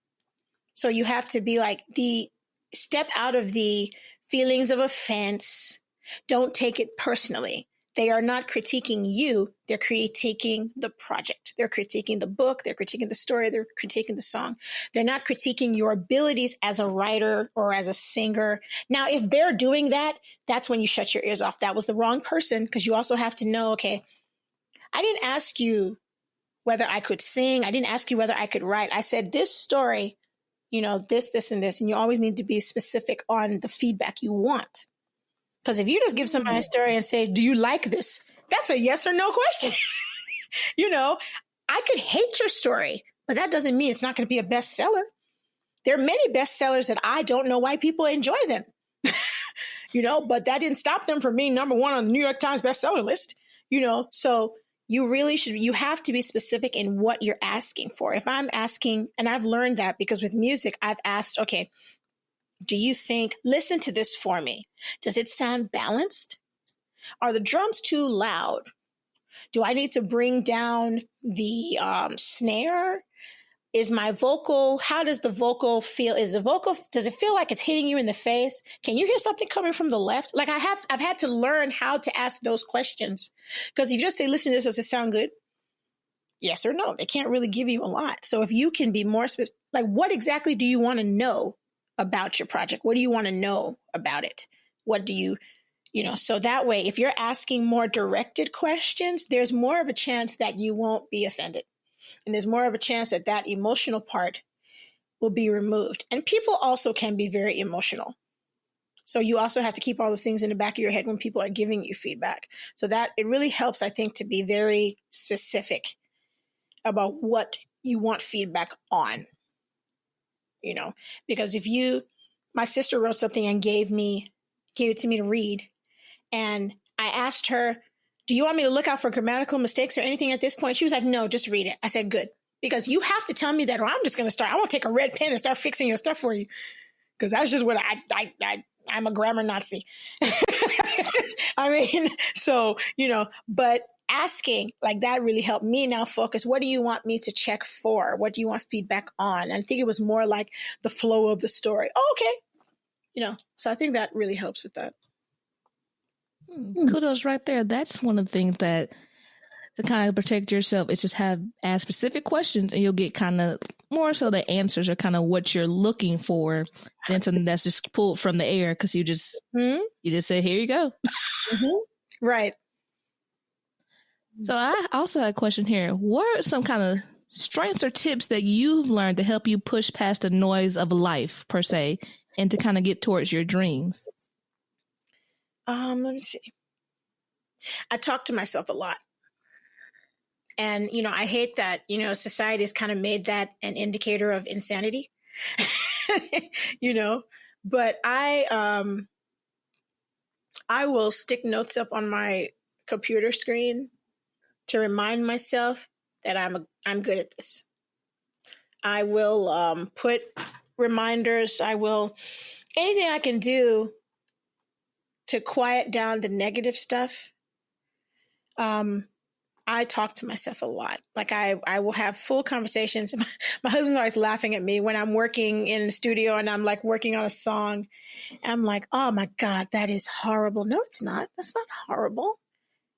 So you have to be like, the step out of the feelings of offense. Don't take it personally. They are not critiquing you. They're critiquing the project. They're critiquing the book. They're critiquing the story. They're critiquing the song. They're not critiquing your abilities as a writer or as a singer. Now, if they're doing that, that's when you shut your ears off. That was the wrong person, because you also have to know, okay, I didn't ask you whether I could sing. I didn't ask you whether I could write. I said this story, this, and this. And you always need to be specific on the feedback you want. Because if you just give somebody a story and say, do you like this? That's a yes or no question. I could hate your story, but that doesn't mean it's not going to be a bestseller. There are many bestsellers that I don't know why people enjoy them, but that didn't stop them from being number one on the New York Times bestseller list, so you have to be specific in what you're asking for. If I'm asking, and I've learned that because with music, I've asked, okay, do you think, listen to this for me. Does it sound balanced? Are the drums too loud? Do I need to bring down the snare? Is my vocal, how does the vocal feel? Does it feel like it's hitting you in the face? Can you hear something coming from the left? Like I've had to learn how to ask those questions. Because if you just say, listen to this, does it sound good? Yes or no. They can't really give you a lot. So if you can be more specific, like what exactly do you want to know about your project? What do you want to know about it? What do you, so that way, if you're asking more directed questions, there's more of a chance that you won't be offended. And there's more of a chance that that emotional part will be removed. And people also can be very emotional. So you also have to keep all those things in the back of your head when people are giving you feedback. So that it really helps, I think, to be very specific about what you want feedback on. Because my sister wrote something and gave it to me to read. And I asked her, do you want me to look out for grammatical mistakes or anything at this point? She was like, no, just read it. I said, good. Because you have to tell me that, or I'm just going to start. I won't take a red pen and start fixing your stuff for you. Because that's just what I'm a grammar Nazi. But asking like that really helped me now focus. What do you want me to check for? What do you want feedback on? And I think it was more like the flow of the story. Oh, okay. So I think that really helps with that. Kudos right there. That's one of the things that to kind of protect yourself is just ask specific questions and you'll get kind of more so the answers are kind of what you're looking for than something that's just pulled from the air because you just say, here you go. Mm-hmm. Right. So I also had a question here. What are some kind of strengths or tips that you've learned to help you push past the noise of life per se and to kind of get towards your dreams? Let me see. I talk to myself a lot. And, I hate that, society has kind of made that an indicator of insanity, but I will stick notes up on my computer screen to remind myself that I'm good at this. I will put reminders. Anything I can do to quiet down the negative stuff. I talk to myself a lot. Like I will have full conversations. My husband's always laughing at me when I'm working in the studio and I'm like working on a song. And I'm like, oh my God, that is horrible. No, it's not. That's not horrible.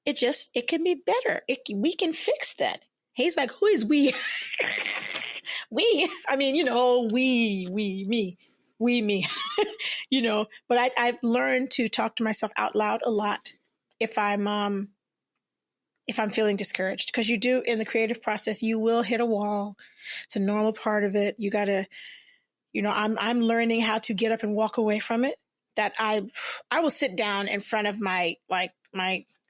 It can be better. We can fix that. He's like, who is we? We, I mean, me, but I've learned to talk to myself out loud a lot if I'm feeling discouraged, because you do in the creative process, you will hit a wall. It's a normal part of it. You gotta, I'm learning how to get up and walk away from it. That I will sit down in front of my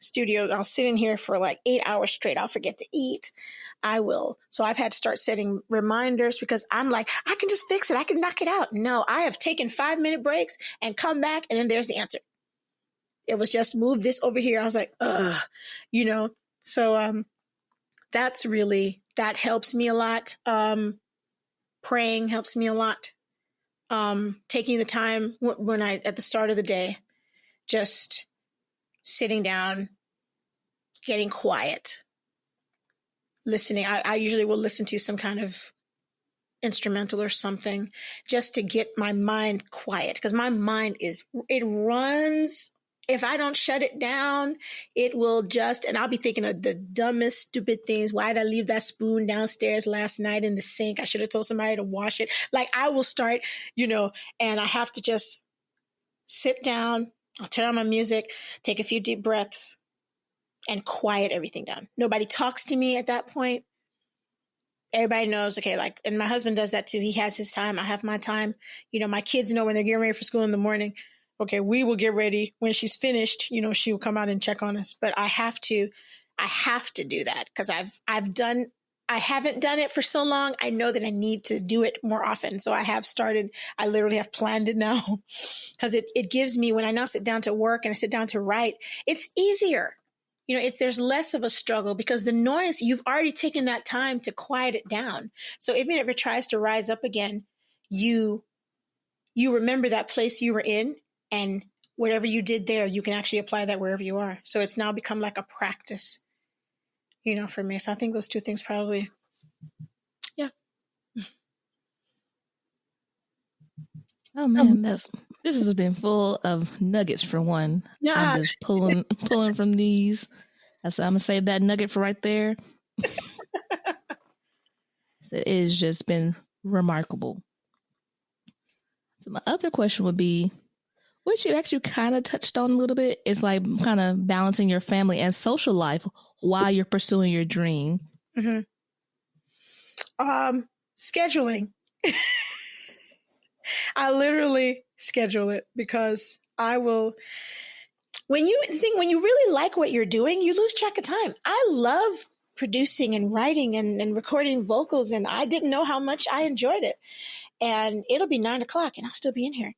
studio. I'll sit in here for like 8 hours straight. I'll forget to eat. I will. So I've had to start setting reminders because I'm like, I can just fix it. I can knock it out. No, I have taken 5-minute breaks and come back and then there's the answer. It was just move this over here. I was like, ugh, you know. So that helps me a lot. Praying helps me a lot. Taking the time when at the start of the day, just sitting down, getting quiet, listening. I usually will listen to some kind of instrumental or something just to get my mind quiet, because my mind it runs. If I don't shut it down, it will and I'll be thinking of the dumbest, stupid things. Why did I leave that spoon downstairs last night in the sink? I should have told somebody to wash it. Like, I will start, and I have to just sit down. I'll turn on my music, take a few deep breaths, and quiet everything down. Nobody talks to me at that point. Everybody knows, okay, like, and my husband does that too. He has his time. I have my time. My kids know when they're getting ready for school in the morning. Okay, we will get ready. When she's finished, she will come out and check on us. But I have to do that, because I haven't done it for so long. I know that I need to do it more often. So I have started. I literally have planned it now, because it gives me, when I now sit down to work and I sit down to write, it's easier. If there's less of a struggle, because the noise, you've already taken that time to quiet it down. So even if it tries to rise up again, you remember that place you were in, and whatever you did there, you can actually apply that wherever you are. So it's now become like a practice, for me. So I think those two things probably, yeah. Oh man, this has been full of nuggets for one. Yeah. I'm just pulling from these. So I'm gonna save that nugget for right there. So it has just been remarkable. So my other question would be, which you actually kind of touched on a little bit, is like kind of balancing your family and social life while you're pursuing your dream. Mm-hmm. Scheduling. I literally schedule it, because I will. When you really like what you're doing, you lose track of time. I love producing and writing and recording vocals, and I didn't know how much I enjoyed it. And it'll be 9:00 and I'll still be in here.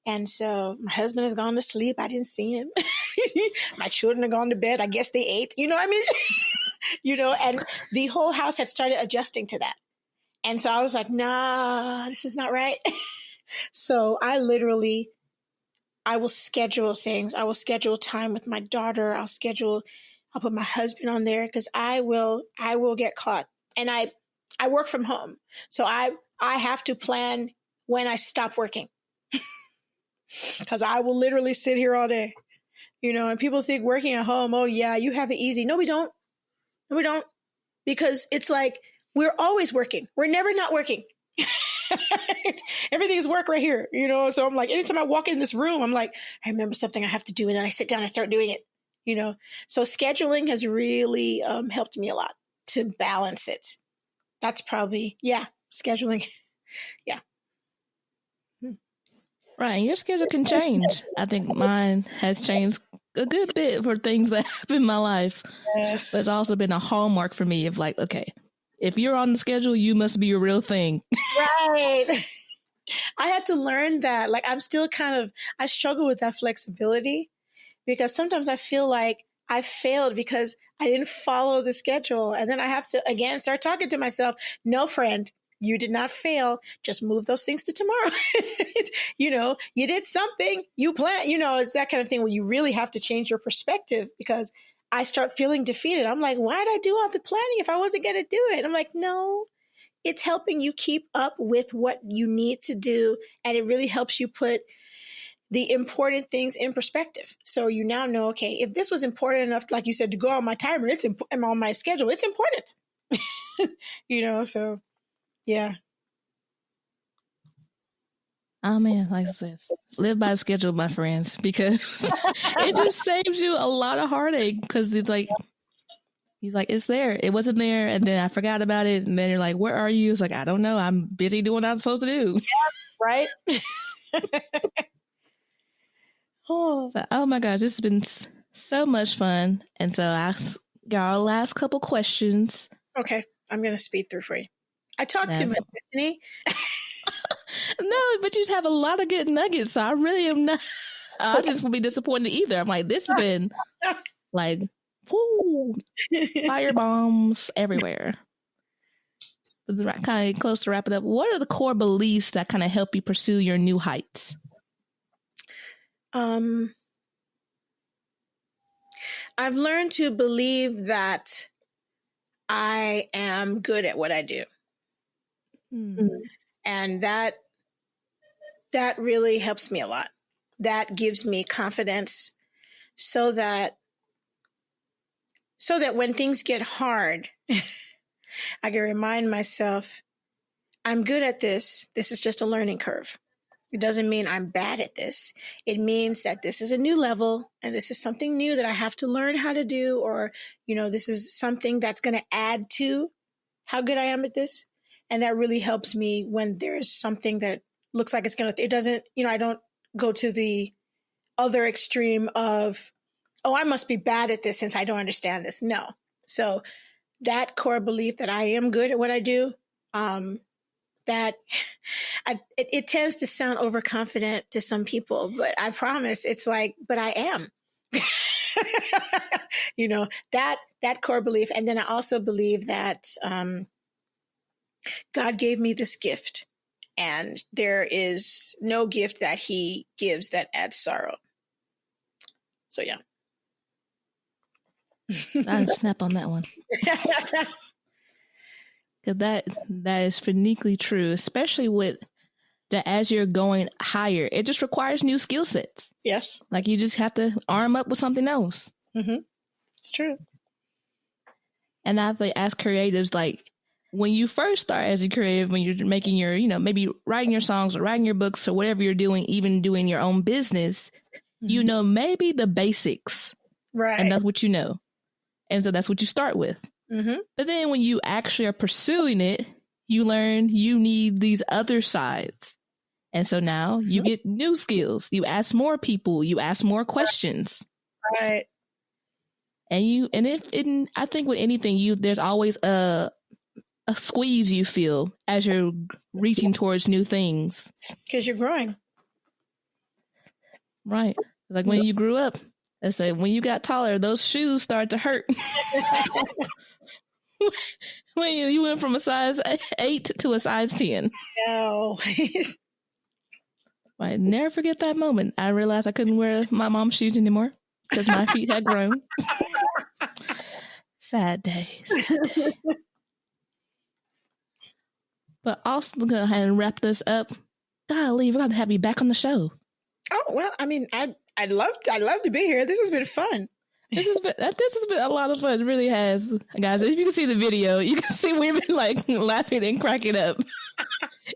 And so my husband has gone to sleep. I didn't see him. My children have gone to bed. I guess they ate. I mean, and the whole house had started adjusting to that. And so I was like, nah, this is not right. So I will schedule things. I will schedule time with my daughter. I'll put my husband on there, because I will get caught. And I work from home. So I have to plan when I stop working, because I will literally sit here all day, and people think working at home, oh yeah, you have it easy. No, we don't. Because it's like, we're always working. We're never not working. Everything is work right here, So I'm like, anytime I walk in this room, I'm like, I remember something I have to do, and then I sit down and start doing it, So scheduling has really helped me a lot to balance it. That's probably, scheduling. Yeah. Right. Your schedule can change. I think mine has changed a good bit for things that happen in my life. Yes. But it's also been a hallmark for me of like, okay, if you're on the schedule, you must be a real thing. Right. I had to learn that. Like, I'm still I struggle with that flexibility, because sometimes I feel like I failed because I didn't follow the schedule. And then I have to, again, start talking to myself. No, friend, you did not fail. Just move those things to tomorrow. You did something, you plan, it's that kind of thing where you really have to change your perspective, because I start feeling defeated. I'm like, why did I do all the planning if I wasn't going to do it? I'm like, no, it's helping you keep up with what you need to do. And it really helps you put the important things in perspective. So you now know, okay, if this was important enough, like you said, to go on my timer, it's on my schedule, it's important. So yeah. Oh man, like I said, live by the schedule, my friends, because it just saves you a lot of heartache, because it's like, he's like, it's there. It wasn't there. And then I forgot about it. And then you're like, where are you? It's like, I don't know. I'm busy doing what I'm supposed to do. Yeah, right? So, oh my gosh, this has been so much fun. And so I got our last couple questions. Okay. I'm going to speed through for you. I talked too much, Destiny. No, but you have a lot of good nuggets. So I really am not. I just would be disappointed either. I'm like, this has been like, whoo, fire bombs everywhere. But kind of close to wrap it up. What are the core beliefs that kind of help you pursue your new heights? I've learned to believe that I am good at what I do. And that really helps me a lot. That gives me confidence so that when things get hard, I can remind myself, I'm good at this. This is just a learning curve. It doesn't mean I'm bad at this. It means that this is a new level and this is something new that I have to learn how to do, or, this is something that's going to add to how good I am at this. And that really helps me when there's something that looks like it's going to, it doesn't, I don't go to the other extreme of, oh, I must be bad at this since I don't understand this. No. So that core belief that I am good at what I do, it tends to sound overconfident to some people, but I promise it's like, but I am. That core belief. And then I also believe that God gave me this gift, and there is no gift that he gives that adds sorrow. So yeah. I didn't snap on that one. Because that is uniquely true, especially with that as you're going higher. It just requires new skill sets. Yes. Like you just have to arm up with something else. Mm-hmm. It's true. And I think as creatives, like when you first start as a creative, when you're making your, maybe writing your songs or writing your books or whatever you're doing, even doing your own business, maybe the basics. Right. And that's what you know. And so that's what you start with. Mm-hmm. But then when you actually are pursuing it, you learn you need these other sides. And so now you get new skills. You ask more people. You ask more questions. Right. And I think with anything, there's always a squeeze you feel as you're reaching towards new things. Because you're growing. Right. Like when you grew up, I said, when you got taller, those shoes start to hurt. When you went from a size 8 to a size 10. No. I never forget that moment. I realized I couldn't wear my mom's shoes anymore because my feet had grown. Sad day. But also go ahead and wrap this up. Golly, we're going to have you back on the show. Oh, well, I mean, I'd love to be here. This has been fun. This has been a lot of fun. It really has, guys. If you can see the video, you can see we've been like laughing and cracking up.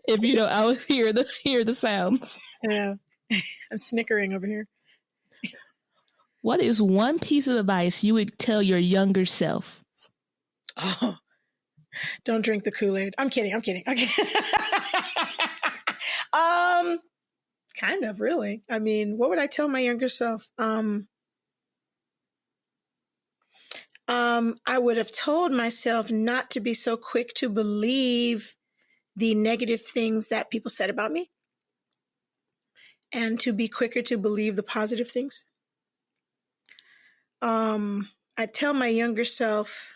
If you don't, I would hear the sounds. Yeah, I'm snickering over here. What is one piece of advice you would tell your younger self? Oh, don't drink the Kool-Aid. I'm kidding. Okay. Kind of, really. I mean, what would I tell my younger self? I would have told myself not to be so quick to believe the negative things that people said about me, and to be quicker to believe the positive things. I tell my younger self,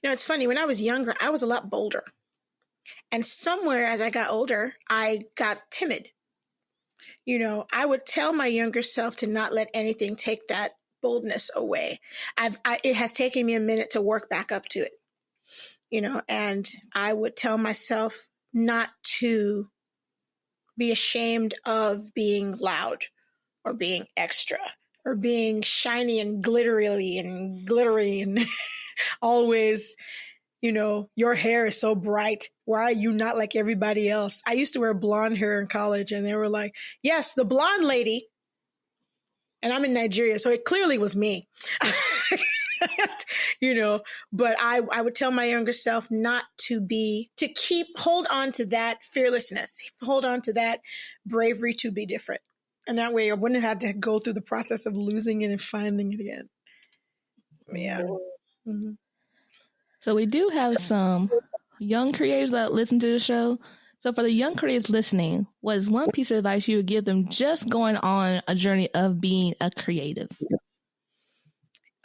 it's funny, when I was younger, I was a lot bolder. And somewhere as I got older, I got timid. I would tell my younger self to not let anything take that boldness away. It has taken me a minute to work back up to it, and I would tell myself not to be ashamed of being loud or being extra or being shiny and glittery and always, your hair is so bright. Why are you not like everybody else? I used to wear blonde hair in college, and they were like, yes, the blonde lady. And I'm in Nigeria, so it clearly was me. But I would tell my younger self not to hold on to that fearlessness, hold on to that bravery to be different. And that way I wouldn't have to go through the process of losing it and finding it again. Yeah. Mm-hmm. So we do have some young creators that listen to the show. So for the young creatives listening, what is one piece of advice you would give them just going on a journey of being a creative?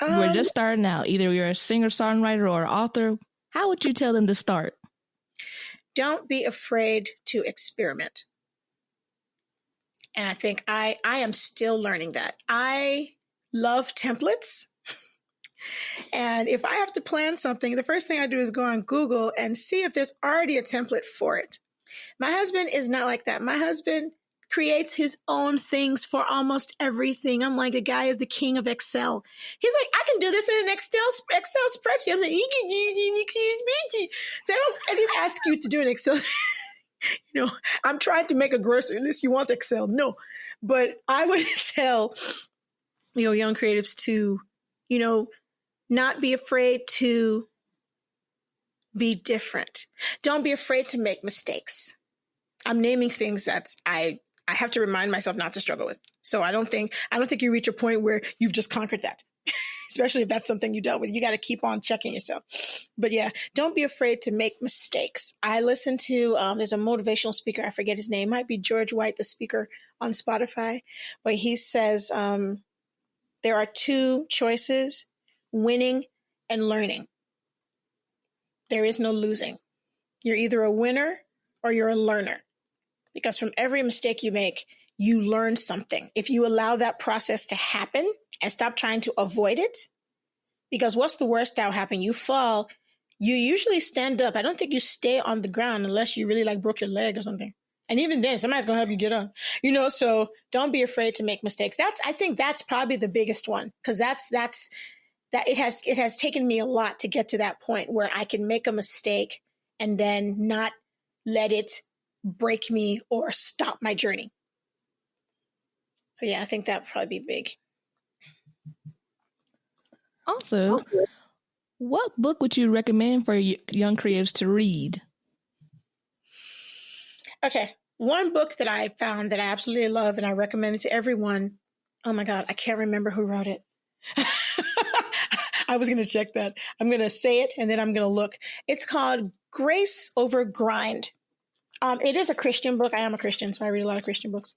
We're just starting out. Either you're a singer, songwriter, or author. How would you tell them to start? Don't be afraid to experiment. And I think I am still learning that. I love templates. And if I have to plan something, the first thing I do is go on Google and see if there's already a template for it. My husband is not like that. My husband creates his own things for almost everything. I'm like, the guy is the king of Excel. He's like, I can do this in an Excel spreadsheet. I'm like, you can do this in an Excel spreadsheet. So I didn't ask you to do an Excel. I'm trying to make a grocery list. You want Excel? No. But I would tell, young creatives to, not be afraid to be different. Don't be afraid to make mistakes. I'm naming things that I have to remind myself not to struggle with. So I don't think you reach a point where you've just conquered that, especially if that's something you dealt with. You got to keep on checking yourself. But yeah, don't be afraid to make mistakes. I listen to, there's a motivational speaker, I forget his name, might be George White, the speaker on Spotify, where he says there are two choices: winning and learning. There is no losing. You're either a winner or you're a learner. Because from every mistake you make, you learn something. If you allow that process to happen and stop trying to avoid it, because what's the worst that will happen? You fall, you usually stand up. I don't think you stay on the ground unless you really broke your leg or something. And even then, somebody's going to help you get up, so don't be afraid to make mistakes. I think that's probably the biggest one, because it has taken me a lot to get to that point where I can make a mistake and then not let it break me or stop my journey. So yeah, I think that would probably be big. Also, what book would you recommend for young creatives to read? Okay, one book that I found that I absolutely love and I recommend it to everyone. Oh my God, I can't remember who wrote it. I was going to check that. I'm going to say it and then I'm going to look. It's called Grace Over Grind. It is a Christian book. I am a Christian, so I read a lot of Christian books.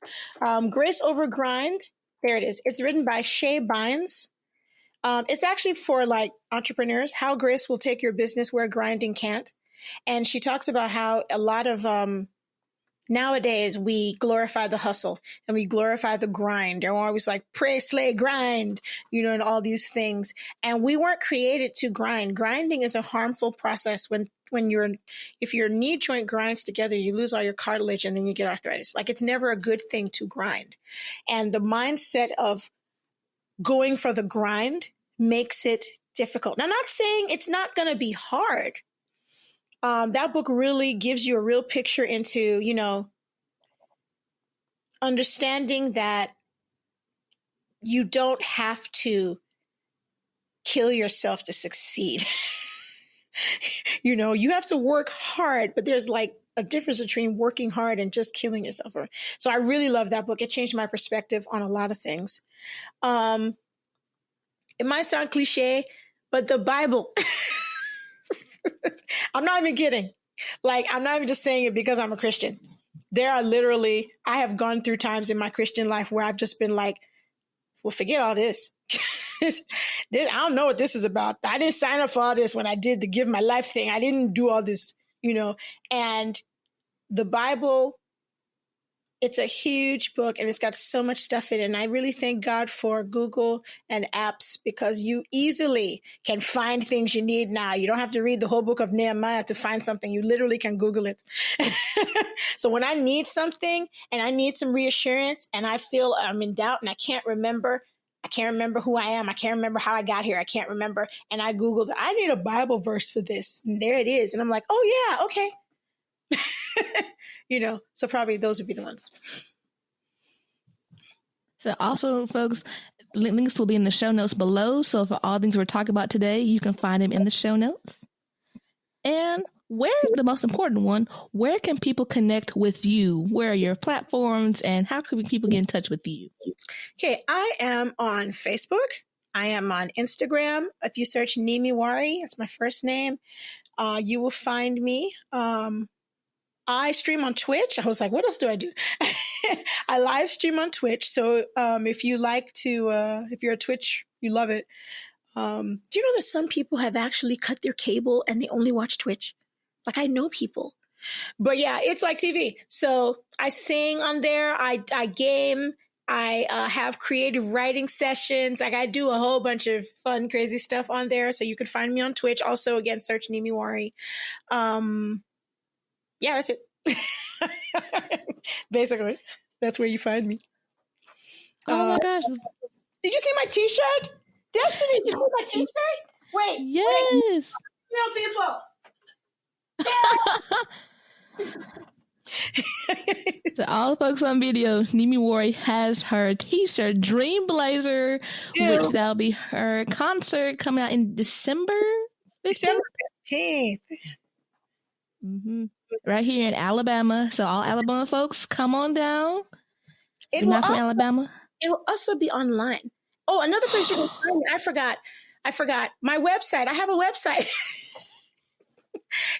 Grace Over Grind. There it is. It's written by Shay Bynes. It's actually for entrepreneurs, how grace will take your business where grinding can't. And she talks about how a lot of nowadays we glorify the hustle and we glorify the grind. They're always like, pray, slay, grind, and all these things. And we weren't created to grind. Grinding is a harmful process if your knee joint grinds together, you lose all your cartilage and then you get arthritis. It's never a good thing to grind. And the mindset of going for the grind makes it difficult. Now, I'm not saying it's not going to be hard. That book really gives you a real picture into, understanding that you don't have to kill yourself to succeed. You have to work hard, but there's a difference between working hard and just killing yourself. So I really love that book. It changed my perspective on a lot of things. It might sound cliche, but the Bible, I'm not even kidding. I'm not even just saying it because I'm a Christian. There are I have gone through times in my Christian life where I've just been like, well, forget all this. I don't know what this is about. I didn't sign up for all this when I did the Give My Life thing. I didn't do all this, and the Bible, it's a huge book and it's got so much stuff in it. And I really thank God for Google and apps, because you easily can find things you need now. You don't have to read the whole book of Nehemiah to find something. You literally can Google it. So when I need something and I need some reassurance and I feel I'm in doubt and I can't remember who I am, I can't remember how I got here, I can't remember, and I Googled, I need a Bible verse for this. And there it is. And I'm like, oh yeah, okay. So probably those would be the ones. So also, folks, links will be in the show notes below. So for all things we're talking about today, you can find them in the show notes. And the most important one, where can people connect with you? Where are your platforms and how can people get in touch with you? Okay, I am on Facebook. I am on Instagram. If you search Nimiwari, that's my first name, you will find me. I stream on Twitch. I was like, what else do I do? I live stream on Twitch. So if you like to, if you're a Twitch, you love it. Do you know that some people have actually cut their cable and they only watch Twitch? Like, I know people. But yeah, it's like TV. So I sing on there. I game. I have creative writing sessions. Like, I do a whole bunch of fun, crazy stuff on there. So you can find me on Twitch. Also, again, search Nimiwari. Yeah, that's it. Basically, that's where you find me. Oh my gosh. Did you see my t-shirt? Destiny, did you see my t-shirt? Wait. Yes. Wait. People. To all the folks on video, Nimiwari has her t-shirt, Dream Blazer, which that'll be her concert coming out in December 15th. December 15th. Mm-hmm. Right here in Alabama. So all Alabama folks, come on down. You're not from Alabama? It will also be online. Oh, another place you can find me. I forgot. My website. I have a website.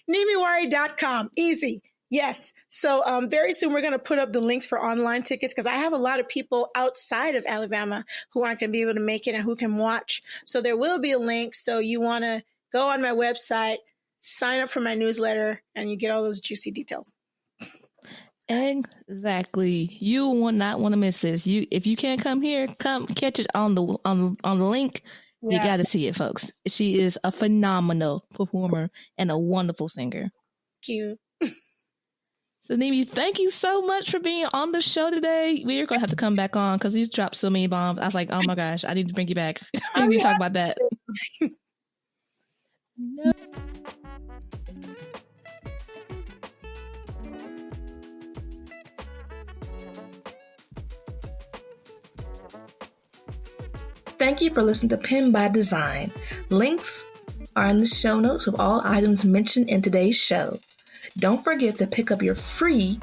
Nimiwari.com. Easy. Yes. So very soon we're going to put up the links for online tickets because I have a lot of people outside of Alabama who aren't going to be able to make it and who can watch. So there will be a link. So you want to go on my website, sign up for my newsletter, and you get all those juicy details. Exactly. You will not want to miss this. If you can't come here, come catch it on the link. Yeah. You got to see it, folks. She is a phenomenal performer and a wonderful singer. Cute. So, Nimi, thank you so much for being on the show today. We're going to have to come back on because you dropped so many bombs. I was like, oh my gosh, I need to bring you back. We need to talk about that. No. Thank you for listening to Pen by Design. Links are in the show notes of all items mentioned in today's show. Don't forget to pick up your free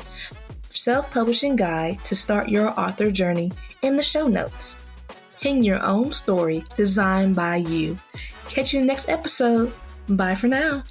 self-publishing guide to start your author journey in the show notes. Pen your own story designed by you. Catch you in the next episode. Bye for now.